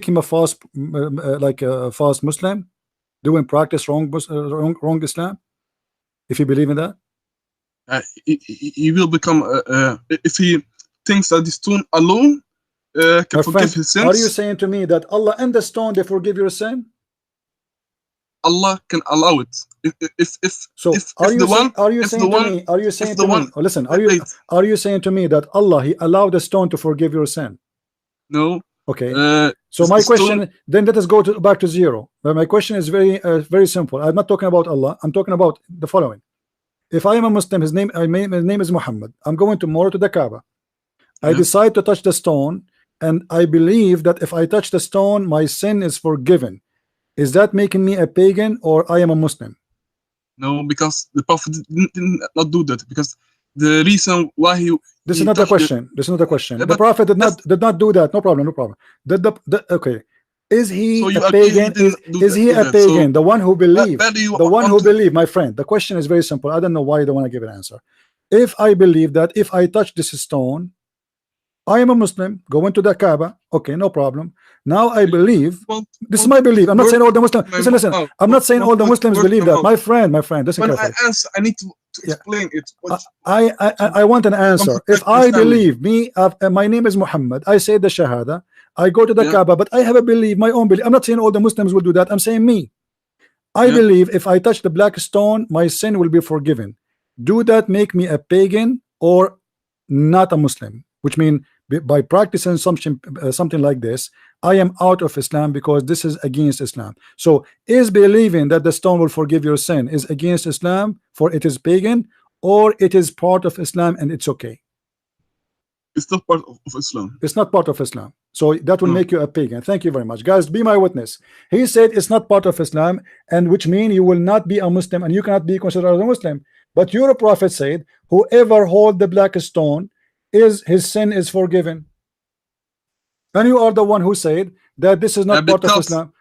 him a false like a false Muslim, doing practice wrong Islam? If he believe in that, he will become if he thinks that the stone alone can forgive his sins. Are you saying to me that Allah and the stone they forgive your sin? Allah can allow it. Are you saying to me that Allah he allowed the stone to forgive your sin? No. Okay. So my question, then let us go back to zero. But my question is very simple. I'm not talking about Allah. I'm talking about the following. If I am a Muslim, his name is Muhammad. I'm going tomorrow to the Kaaba. I decide to touch the stone, and I believe that if I touch the stone, my sin is forgiven. Is that making me a pagan or I am a Muslim? No, because the Prophet did not do that. Because the reason why this is not the question. This is not the question. The Prophet did not do that. No problem. Okay. Is he a pagan? Is he a pagan? The one who believes. The one who believes, my friend. The question is very simple. I don't know why you don't want to give an answer. If I believe that if I touch this stone, I am a Muslim, going to the Kaaba. Okay, no problem. Now I believe. This is my belief. I'm not saying all the Muslims. Listen. I'm not saying all the Muslims believe that. My friend. Listen carefully. I need to explain it. I want an answer. If I believe my name is Muhammad, I say the Shahada, I go to the Kaaba, but I have a belief, my own belief. I'm not saying all the Muslims will do that. I'm saying me. I believe if I touch the black stone, my sin will be forgiven. Do that make me a pagan or not a Muslim? Which means by practicing something like this, I am out of Islam because this is against Islam. So is believing that the stone will forgive your sin is against Islam, for it is pagan, or it is part of Islam and it's okay? It's not part of Islam. It's not part of Islam. So that will make you a pagan. Thank you very much. Guys, be my witness. He said it's not part of Islam, and which means you will not be a Muslim and you cannot be considered as a Muslim. But your Prophet said, whoever hold the black stone, his sin is forgiven. And you are the one who said that this is not part of Islam.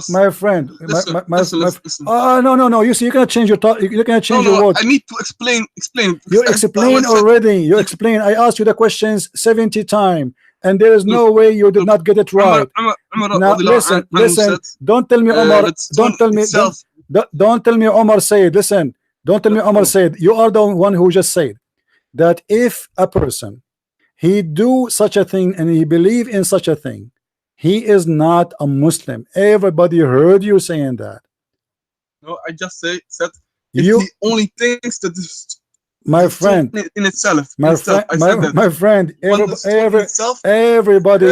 My friend, no. You see, you cannot change your thought. You cannot change your words. I need to explain. You explain already. You explain. I asked you the questions 70 times, and there is no way you did not get it right. Now listen. Don't tell me Omar. Don't tell me Omar said. Listen. Don't tell me Omar said. You are the one who just said that if a person he do such a thing and he believe in such a thing, he is not a Muslim. Everybody heard you saying that. No, I just said he only thinks that this, my friend, in itself. My friend, everybody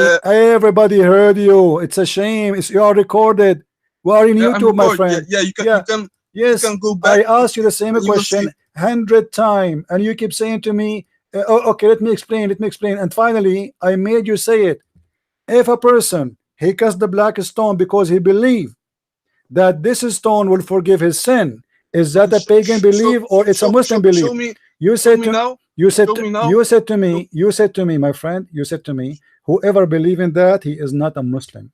heard you. It's a shame. You are recorded. We are in YouTube, my friend. You can. Yes, you can go back. I asked you the same question 100 times, and you keep saying to me, okay, let me explain. And finally, I made you say it. If a person he cast the black stone because he believed that this stone will forgive his sin. Is that a pagan belief or it's a Muslim belief? Show me. You said me now. you said Show me now. you said to me, you said to me, my friend, you said to me, whoever believe in that, he is not a Muslim.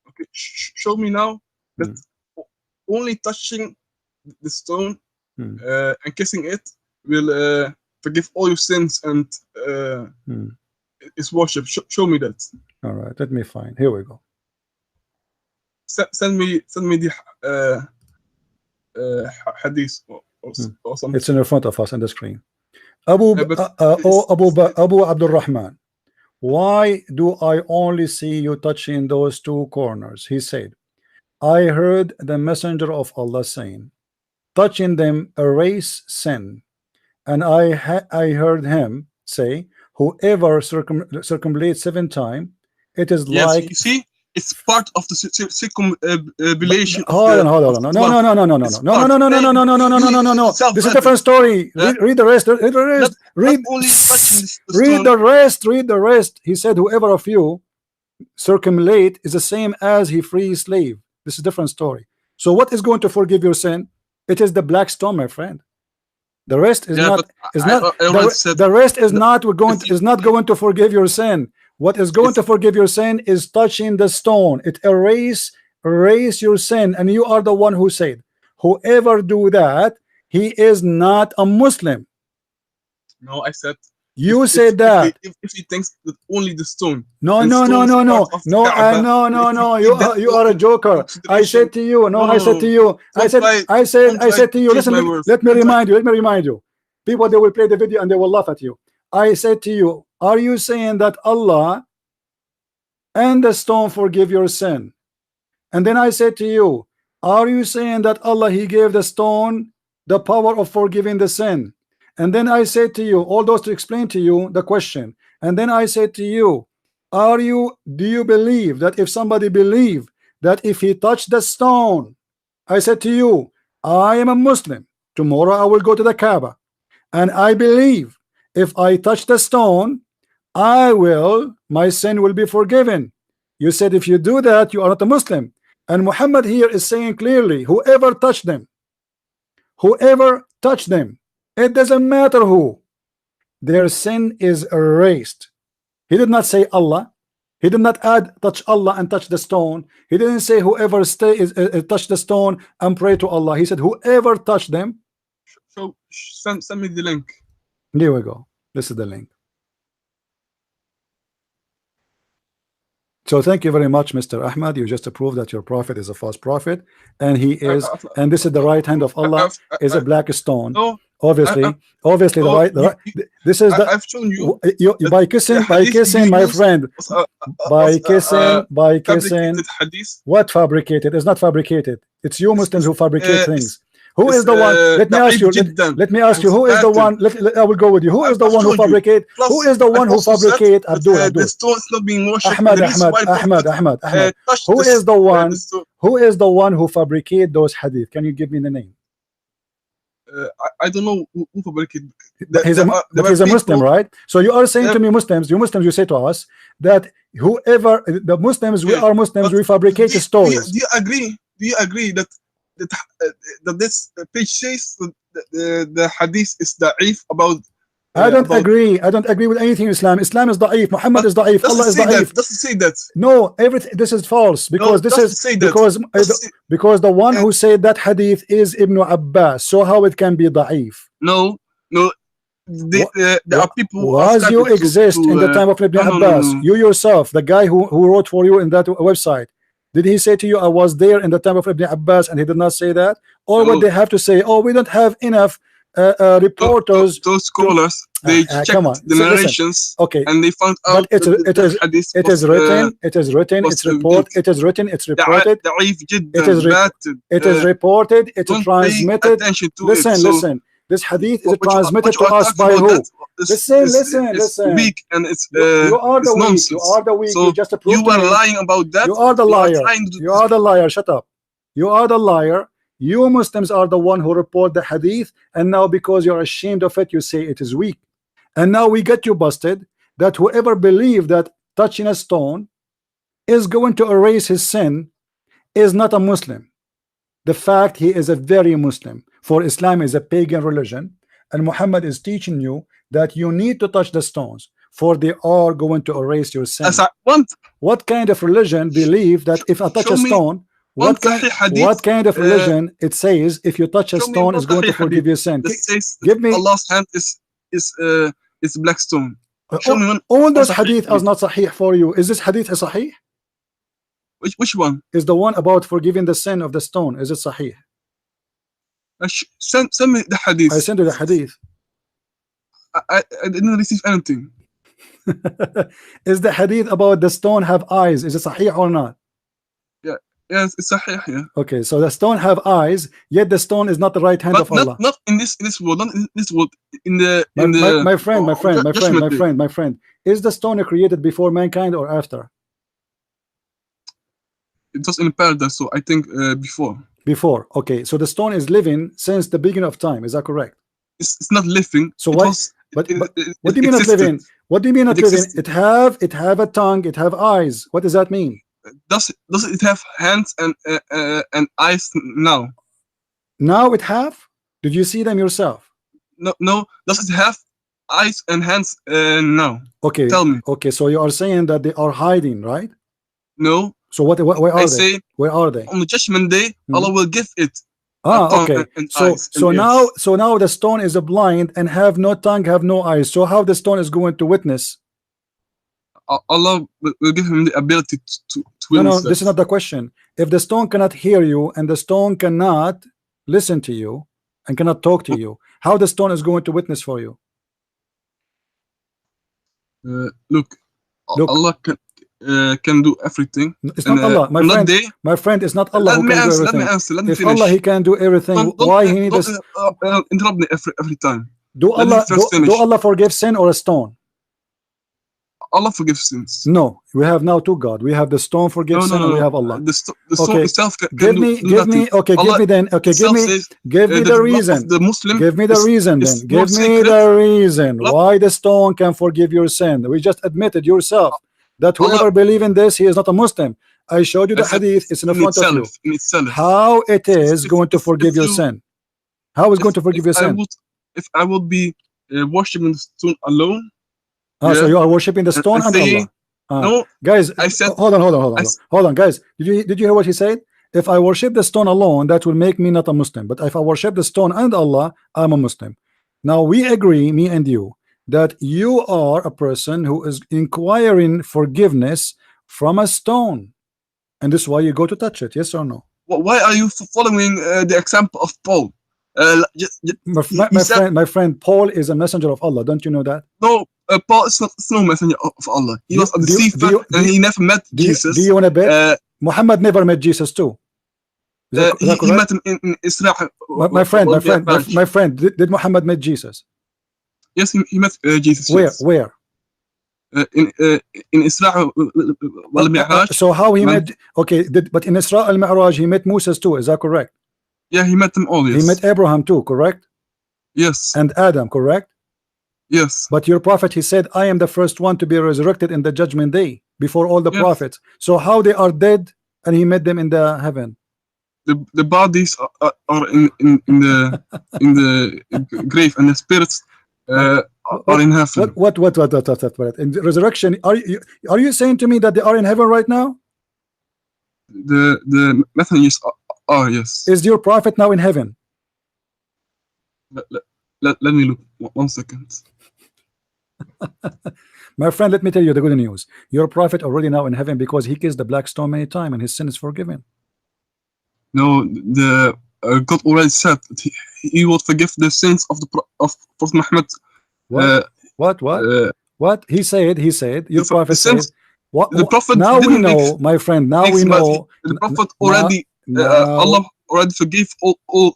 Okay, show me now that only touching the stone and kissing it will forgive all your sins and is worship. Show me that. All right, let me find. Here we go. Send me the hadith or something. It's in front of us on the screen. Abu Abdul Rahman, why do I only see you touching those two corners? He said, I heard the messenger of Allah saying, touching them erase sin. And I heard him say, whoever circumambulates 7 times, it is like. You see, it's part of the circumambulation. Hold on. No. This is a different story. Read the rest. Read the rest. He said, whoever of you circumambulate is the same as he frees slave. This is a different story. So what is going to forgive your sin? It is the black stone, my friend. The rest is not. The rest is not going to forgive your sin. What is going to forgive your sin is touching the stone. It erase your sin, and you are the one who said, whoever do that, he is not a Muslim. No, I said. You said that. If he thinks that only the stone. No. You are a joker. I said to you. I said to you. Listen. Let me remind you. People, they will play the video and they will laugh at you. I said to you, are you saying that Allah and the stone forgive your sin? And then I said to you, are you saying that Allah, he gave the stone the power of forgiving the sin? And then I said to you, all those to explain to you the question. And then I said to you, do you believe that if somebody believe that if he touched the stone, I said to you, I am a Muslim. Tomorrow I will go to the Kaaba. And I believe if I touch the stone, my sin will be forgiven. You said if you do that, you are not a Muslim. And Muhammad here is saying clearly, whoever touched them, it doesn't matter who, their sin is erased. He did not say Allah. He did not add touch Allah and touch the stone. He didn't say whoever touch the stone and pray to Allah. He said whoever touched them. So send me the link. Here we go. This is the link. So thank you very much, Mr. Ahmad. You just proved that your prophet is a false prophet, and he is, and this is the right hand of Allah is a black stone. No. Obviously, this is the. I've shown you. By kissing, my friend. By kissing. What fabricated? It's not fabricated. It's you Muslims who fabricate things. Who is the one? Let me ask you. Who is the one? I will go with you. Who is the one who fabricate? Who is the one who fabricate? Abdul. The stone is not being worshipped. Ahmad. Who is the one? Who is the one who fabricate those hadith? Can you give me the name? I don't know who fabricated. He's a Muslim, right? So you are saying to me, Muslims, you say to us that whoever the Muslims, we are Muslims, we fabricate stories. Do you agree that this page says that the hadith is da'if about? I don't agree with anything in Islam. Islam is da'if. Muhammad is da'if. Allah is da'if. Doesn't say that. No, everything. This is false because because the one who said that hadith is Ibn Abbas. So how it can be da'if? No. There are people. Was you exist in the time of Ibn Abbas? You yourself, the guy who wrote for you in that website. Did he say to you, I was there in the time of Ibn Abbas, and he did not say that? Or what they have to say? Oh, we don't have enough reporters. Those scholars, they checked the narrations, okay, and they found out it is written, it's reported, it is reported, it's transmitted. Listen. This hadith is transmitted to us by who? Listen. Weak and it's you are the weak. You are the weak. So you just proved you are lying about that. You are the liar. You are the liar. Shut up. You are the liar. You Muslims are the one who report the hadith, and now because you're ashamed of it, you say it is weak. And now we get you busted that whoever believed that touching a stone is going to erase his sin is not a Muslim. the fact he is a very Muslim. For Islam is a pagan religion, and Muhammad is teaching you that you need to touch the stones, for they are going to erase your sin. As I want, What kind of religion believe that if I touch show a me stone, one what kind, Sahih hadith, what kind of religion it says if you touch a show me stone one is going to Sahih forgive hadith your sin? that says Give me Allah's hand is black stone. Show me one. all those Sahih hadith are not sahih for you. Is this hadith a sahih? Which one? Is the one about forgiving the sin of the stone, is it sahih? Send me the hadith. I sent you the hadith. I didn't receive anything. Is the hadith about the stone have eyes, is it sahih or not? Yes, it's sahih. Yeah. Okay, so the stone have eyes, yet the stone is not the right hand But of Allah. not in this world. Not in this world. My friend, judgment my friend, is the stone created before mankind or after? It was in paradise, so I think before. Before. Okay, so the stone is living since the beginning of time. Is that correct? It's not living. So it what? Was, But it, what it do you mean not existed. living? What do you mean not It living? existed. It have a tongue. It have eyes. What does that mean? Does it have hands and eyes now? Now it have. Did you see them yourself? No. Does it have eyes and hands now? Okay. Tell me. Okay, so you are saying that they are hiding, right? No. So where are I they? say Where are they? on the judgment day, Allah will give it. Ah, okay. And So eyes and ears. now the stone is blind and have no tongue, have no eyes. So how the stone is going to witness? Allah will give him the ability to No, witness. this is not the question. If the stone cannot hear you and the stone cannot listen to you and cannot talk to you, how the stone is going to witness for you? Look, Allah can do everything. It's not Allah, my on that friend. day, My friend, it's not Allah let who me can do answer. Let me everything. answer. Let me If finish. Allah, He can do everything. Why He needs us? Interrupt me every time. Do let me Allah first do finish. Allah forgive sin or a stone? Allah forgives sins. No, we have now two God. We have the stone forgive sin, and we have Allah. The stone Okay. itself can Give me, do give me. nothing. Okay, give Allah me then. Okay, give me, says, give me the blood reason. of the Muslim Give me the reason is then. more Give me sacred. the reason Blood- why the stone can forgive your sin. We just admitted yourself that whoever Allah- believe in this, he is not a Muslim. I showed you the I said hadith. It's in front of you. In itself. How it is If- going to if- forgive if your you- sin? How is going to forgive your sin? If I would be worshiping the stone alone, So yeah, you are worshiping the stone and saying, Allah. no, Guys, I said- hold on, I hold on, guys. Did you hear what he said? If I worship the stone alone, that will make me not a Muslim. But if I worship the stone and Allah, I'm a Muslim. Now we agree, me and you, that you are a person who is inquiring forgiveness from a stone, and this is why you go to touch it. Yes or no? why are you following the example of Paul? My friend, Paul is a messenger of Allah. Don't you know that? No, Paul is not no messenger of Allah. He was a deceiver and he never met Jesus. Do you want to bet? Muhammad never met Jesus too. Is that he correct? met him in Israel. My friend, did Muhammad meet Jesus? Yes, he met Jesus. Where? Yes. Where? In Israel wal Mi'raj. So how he met? Okay, but in Isra al Mi'raj he met Moses too. Is that correct? Yeah, he met them all. Yes. He met Abraham too, correct? Yes. And Adam, correct? Yes. But your prophet, he said, I am the first one to be resurrected in the judgment day before all the prophets. So how they are dead and he met them in the heaven? The bodies are in the grave and the spirits are in heaven. What? In resurrection, are you saying to me that they are in heaven right now? The messengers are, yes. Is your prophet now in heaven? Let me look 1 second. My friend, let me tell you the good news. Your prophet already now in heaven because he kissed the black stone many times and his sin is forgiven. No, the God already said that he will forgive the sins of Prophet Muhammad. What? He said, your prophet said, the prophet now we know, my friend, now we know. The prophet already, Allah already forgave all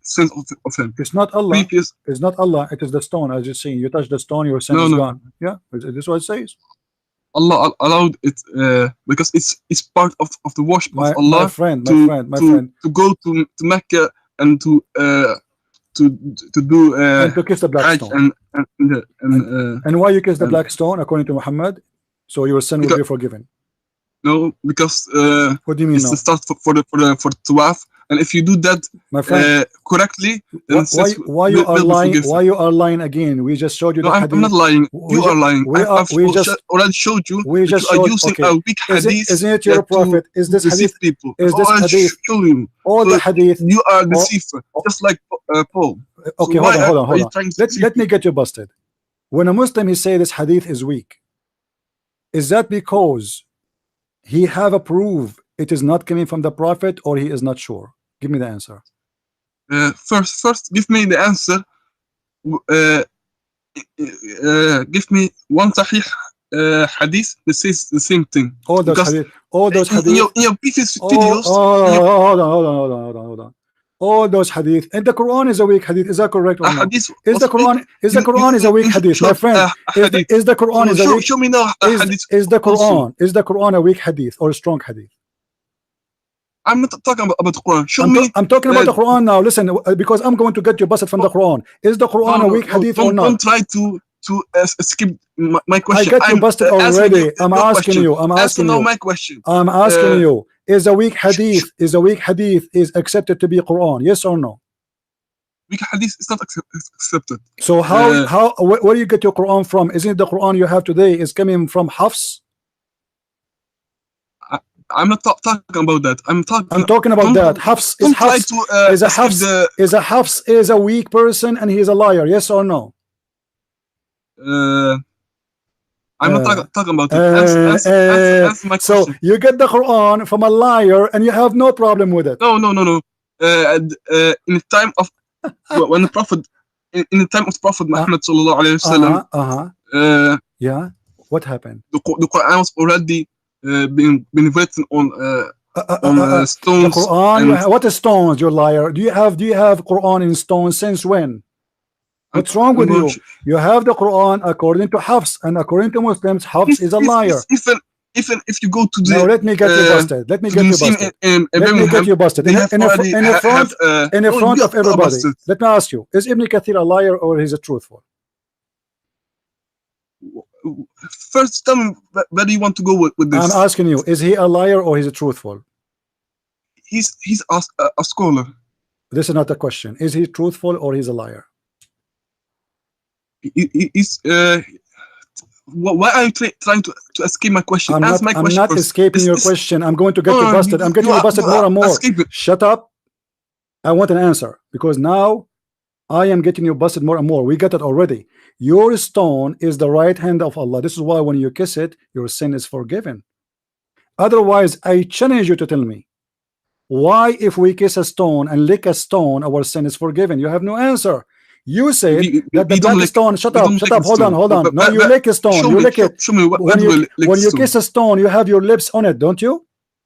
sins of him. It's not Allah. It's not Allah. It is the stone. As you see, you touch the stone, your sin is gone. Yeah, this is what it says. Allah allowed it because it's part of the worship of Allah. My friend, to go to Mecca and to do and to kiss the black stone. And why you kiss the black stone according to Muhammad? So your sin will be forgiven. No, because What do you mean it's no? the start for tawaf, and if you do that My friend, correctly, then why you are lying? Why you are lying again? We just showed you no, the I'm hadith. not lying. You are lying. I've already showed you we that just you are showed, using okay. a weak hadith. Isn't it your prophet? Is this deceive hadith? people? Is this hadith? Show you. All So the hadith. You are a deceiver, just like Paul. Okay, So hold on. Are you trying to Let me get you busted. When a Muslim he say this hadith is weak, is that because he have a proof it is not coming from the prophet, or he is not sure? Give me the answer. First, give me the answer. Give me one sahih hadith that says the same thing. All those hadith. In your previous videos. Hold on. All those hadith, and the Quran is a weak hadith. Is that correct or not? Is the Quran is a weak hadith, my friend? Is the Quran is a weak? Show me now a hadith. Is the Quran a weak hadith or a strong hadith? I'm not talking about the Quran. Show me. I'm talking about the Quran now. Listen, because I'm going to get you busted from the Quran. Is the Quran a weak hadith or not? Don't try to skip my question. I got you busted already. I'm asking you. My question. I'm asking you. Is a weak hadith is accepted to be Quran? Yes or no? Weak hadith is not accepted. So where do you get your Quran from? Isn't it the Quran you have today is coming from Hafs? I'm not talking about that. I'm talking about that. Hafs is a weak person and he is a liar. Yes or no? I'm not talking about it. Answer my question. So you get the Quran from a liar and you have no problem with it. No. In the time of when the Prophet, in the time of Prophet Muhammad sallallahu alaihi wasallam, yeah. What happened? The Quran was already been written on stones. The Quran. What is stones? You liar. Do you have Quran in stones since when? What's wrong with you? You have the Quran according to Hafs, and according to Muslims, Hafs is a liar. Even if you go to the. Now let me get you busted. Let me get you busted. In front of everybody. Let me ask you: is Ibn Kathir a liar or is it truthful? First, tell me where do you want to go with this? I'm asking you: is he a liar or is it truthful? He's a scholar. This is not a question. Is he truthful or he's a liar? Why are you trying to escape my question? I'm not escaping your question. I'm going to get you busted. I'm getting you busted more and more. Shut up. I want an answer, because now I am getting you busted more and more. We got it already. Your stone is the right hand of Allah. This is why when you kiss it, your sin is forgiven. Otherwise, I challenge you to tell me why, if we kiss a stone and lick a stone, our sin is forgiven. You have no answer. You say that the black stone. Shut up. Hold on. No, you lick a stone. You lick it. Show me when you kiss a stone, you have your lips on it, don't you?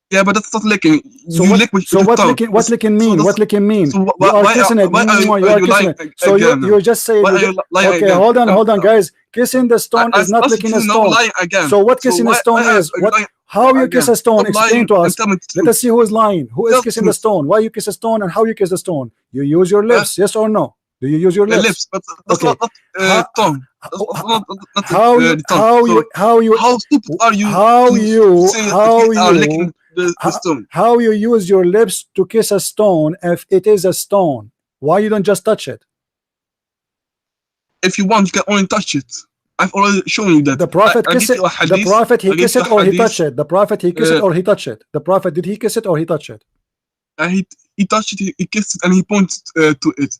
Yeah, but that's not licking. So what licking mean? What licking mean? So you are kissing it. You are kissing it. So you just say. Okay, hold on, guys. Kissing the stone is not licking a stone. So what kissing a stone is? How you kiss a stone? Explain to us. Let us see who is lying. Who is kissing the stone? Why you kiss a stone and how you kiss the stone? You use your lips, yes or no? Do you use your lips? But that's not tongue. How stupid are you? How you use your lips to kiss a stone if it is a stone? Why you don't just touch it? If you want, you can only touch it. I've already shown you that. The Prophet kissed it. The Prophet he kissed it or he touched it. The Prophet he kissed it or he touched it. The Prophet, did he kiss it or he touched it? He touched it. He kissed it and he pointed to it.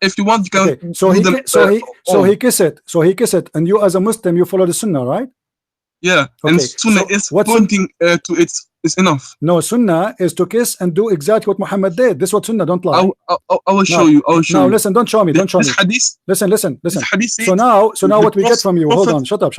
If you want, you can. Okay. So he kissed it. And you, as a Muslim, you follow the Sunnah, right? Yeah. Okay. And Sunnah is pointing to it is enough. No, Sunnah is to kiss and do exactly what Muhammad did. This is what Sunnah. Don't lie. I will show you. No, listen. Don't show me. Hadith. Listen. So now what we get from you? Hold on. Shut up,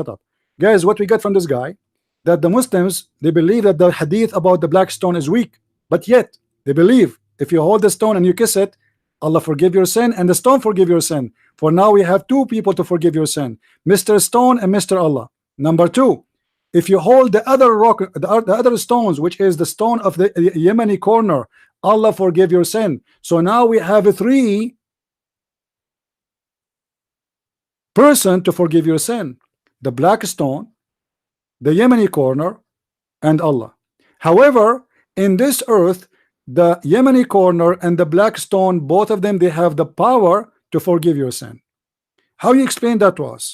guys. What we get from this guy, that the Muslims, they believe that the hadith about the black stone is weak, but yet they believe if you hold the stone and you kiss it, Allah forgive your sin and the stone forgive your sin. For now we have two people to forgive your sin, Mr. Stone and Mr. Allah. Number two, if you hold the other rock, the other stones, which is the stone of the Yemeni corner, Allah forgive your sin. So now we have a three person to forgive your sin: the black stone, the Yemeni corner, and Allah. However, in this earth, the Yemeni corner and the black stone, both of them, they have the power to forgive your sin. How you explain that to us?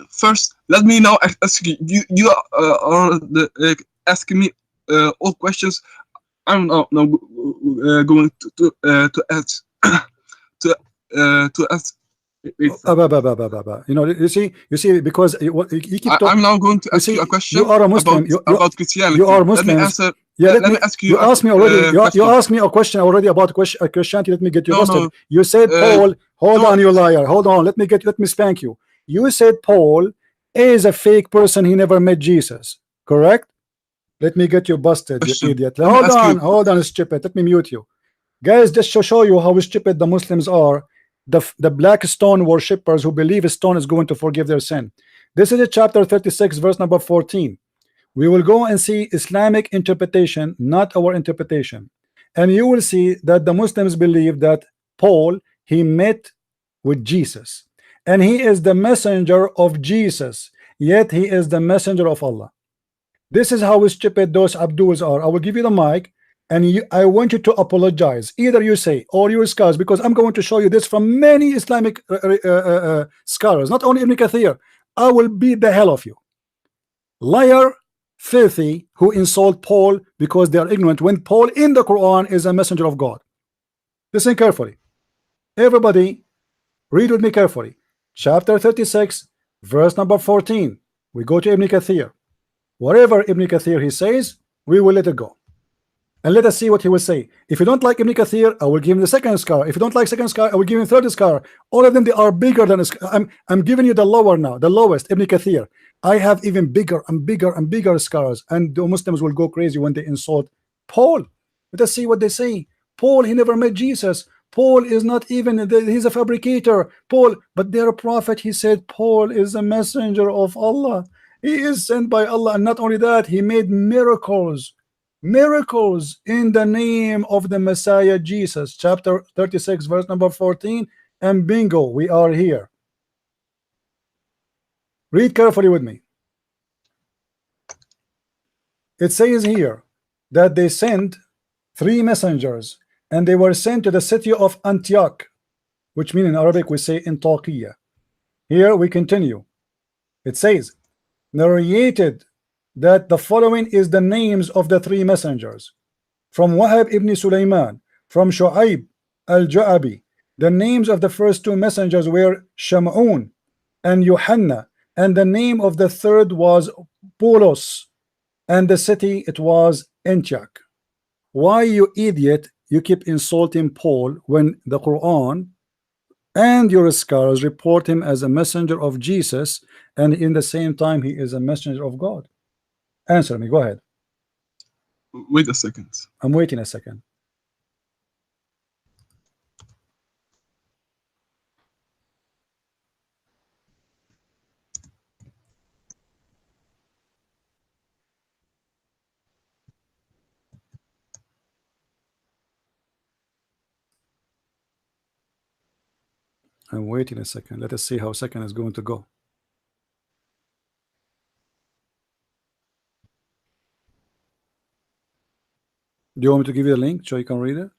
First, let me now ask you. You are asking me all questions. I'm now going to ask to ask. You know, you see, because you keep talking. I'm now going to ask you a question. You are a Muslim. About Christianity. You are Muslim. Let me answer. Yeah, let me ask you. You asked me already. You asked me a question already about Christianity. Let me get you busted. No. You said Paul. Hold on, you liar. Hold on. Let me spank you. You said Paul is a fake person. He never met Jesus. Correct? Let me get you busted, you idiot. Hold on, stupid. Let me mute you. Guys, just to show you how stupid the Muslims are, the black stone worshippers who believe a stone is going to forgive their sin. This is chapter 36, verse number 14. We will go and see Islamic interpretation, not our interpretation. And you will see that the Muslims believe that Paul, he met with Jesus. And he is the messenger of Jesus. Yet he is the messenger of Allah. This is how stupid those Abduls are. I will give you the mic, and I want you to apologize. Either you say, or your scholars, because I'm going to show you this from many Islamic scholars, not only Ibn Kathir. I will beat the hell of you. Liar, filthy, who insult Paul because they are ignorant, when Paul in the Quran is a messenger of God. Listen carefully. Everybody, read with me carefully. Chapter 36, verse number 14. We go to Ibn Kathir. Whatever Ibn Kathir he says, we will let it go. And let us see what he will say. If you don't like Ibn Kathir, I will give him the second scholar. If you don't like second scholar, I will give him third scholar. All of them, they are bigger than I'm giving you the lower now, the lowest, Ibn Kathir. I have even bigger and bigger and bigger scholars, and the Muslims will go crazy when they insult Paul. Let us see what they say. Paul, he never met Jesus. Paul is not even, he's a fabricator. Paul, but their prophet, he said Paul is a messenger of Allah. He is sent by Allah, and not only that, he made miracles in the name of the Messiah Jesus. Chapter 36, verse number 14, and bingo, we are here. Read carefully with me. It says here that they sent 3 messengers, and they were sent to the city of Antioch, which means in Arabic we say Antakya. Here we continue. It says, narrated that the following is the names of the 3 messengers. From Wahab ibn Sulaiman, from Shu'aib al-Ju'abi, the names of the first 2 messengers were Sham'un and Yohanna, and the name of the third was Poulos, and the city it was Antioch. Why, you idiot, you keep insulting Paul when the Quran and your scholars report him as a messenger of Jesus, and in the same time he is a messenger of God? Answer me, go ahead. Wait a second. I'm waiting a second. I'm waiting a second. Let us see how second is going to go. Do you want me to give you a link so you can read it?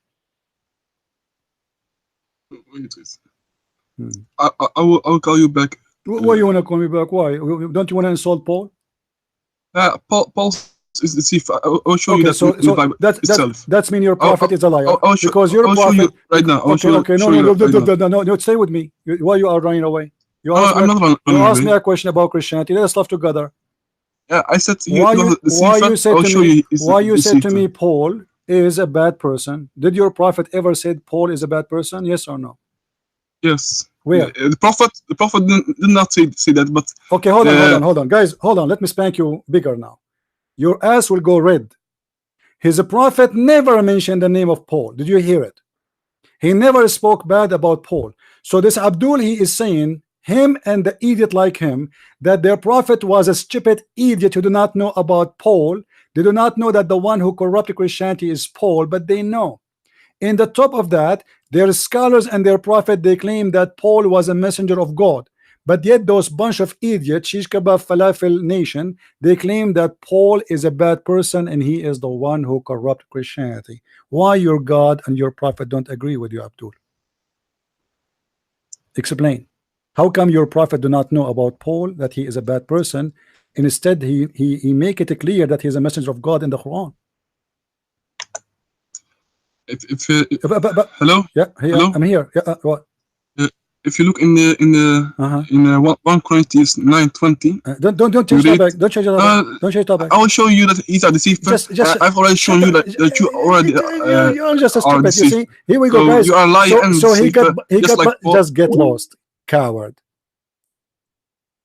I will call you back. Why you want to call me back? Why? Don't you want to insult Paul? Paul is the thief. I'll show you that so in the Bible itself. That's mean your prophet is a liar. Because your I'll prophet. show you right now. No, stay with me. Why you are running away? You asked I'm not running you asked away. me a question about Christianity. Let us love together. Yeah, I said Why you said to me Paul is a bad person? Did your prophet ever said Paul is a bad person? Yes or no? Yes. Where? The prophet did not say that, but okay, hold on, guys, hold on. Let me spank you bigger now. Your ass will go red. His prophet never mentioned the name of Paul. Did you hear it? He never spoke bad about Paul. So this Abdul, he is saying, him and the idiot like him, that their prophet was a stupid idiot who do not know about Paul. They do not know that the one who corrupted Christianity is Paul, but they know. In the top of that, their scholars and their prophet, they claim that Paul was a messenger of God. But yet those bunch of idiots, shish kebab falafel nation, they claim that Paul is a bad person and he is the one who corrupted Christianity. Why your God and your prophet don't agree with you, Abdul? Explain. How come your prophet do not know about Paul, that he is a bad person, and instead he make it clear that he is a messenger of God in the Quran? Hello? Yeah, hello? I'm here. Yeah, what? If you look in the 1 Corinthians 9:20, don't change topic. Don't change topic. Don't change topic. I will show you that he's a deceiver. I've already shown you that you already you're just a stupid. You deceived. see, here we go, So guys. you are lying So he got like just get lost, coward.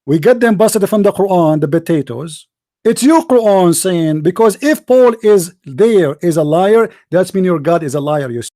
We got them busted from the Quran, the potatoes. It's your Quran saying, because if Paul is there is a liar, that's mean your God is a liar. You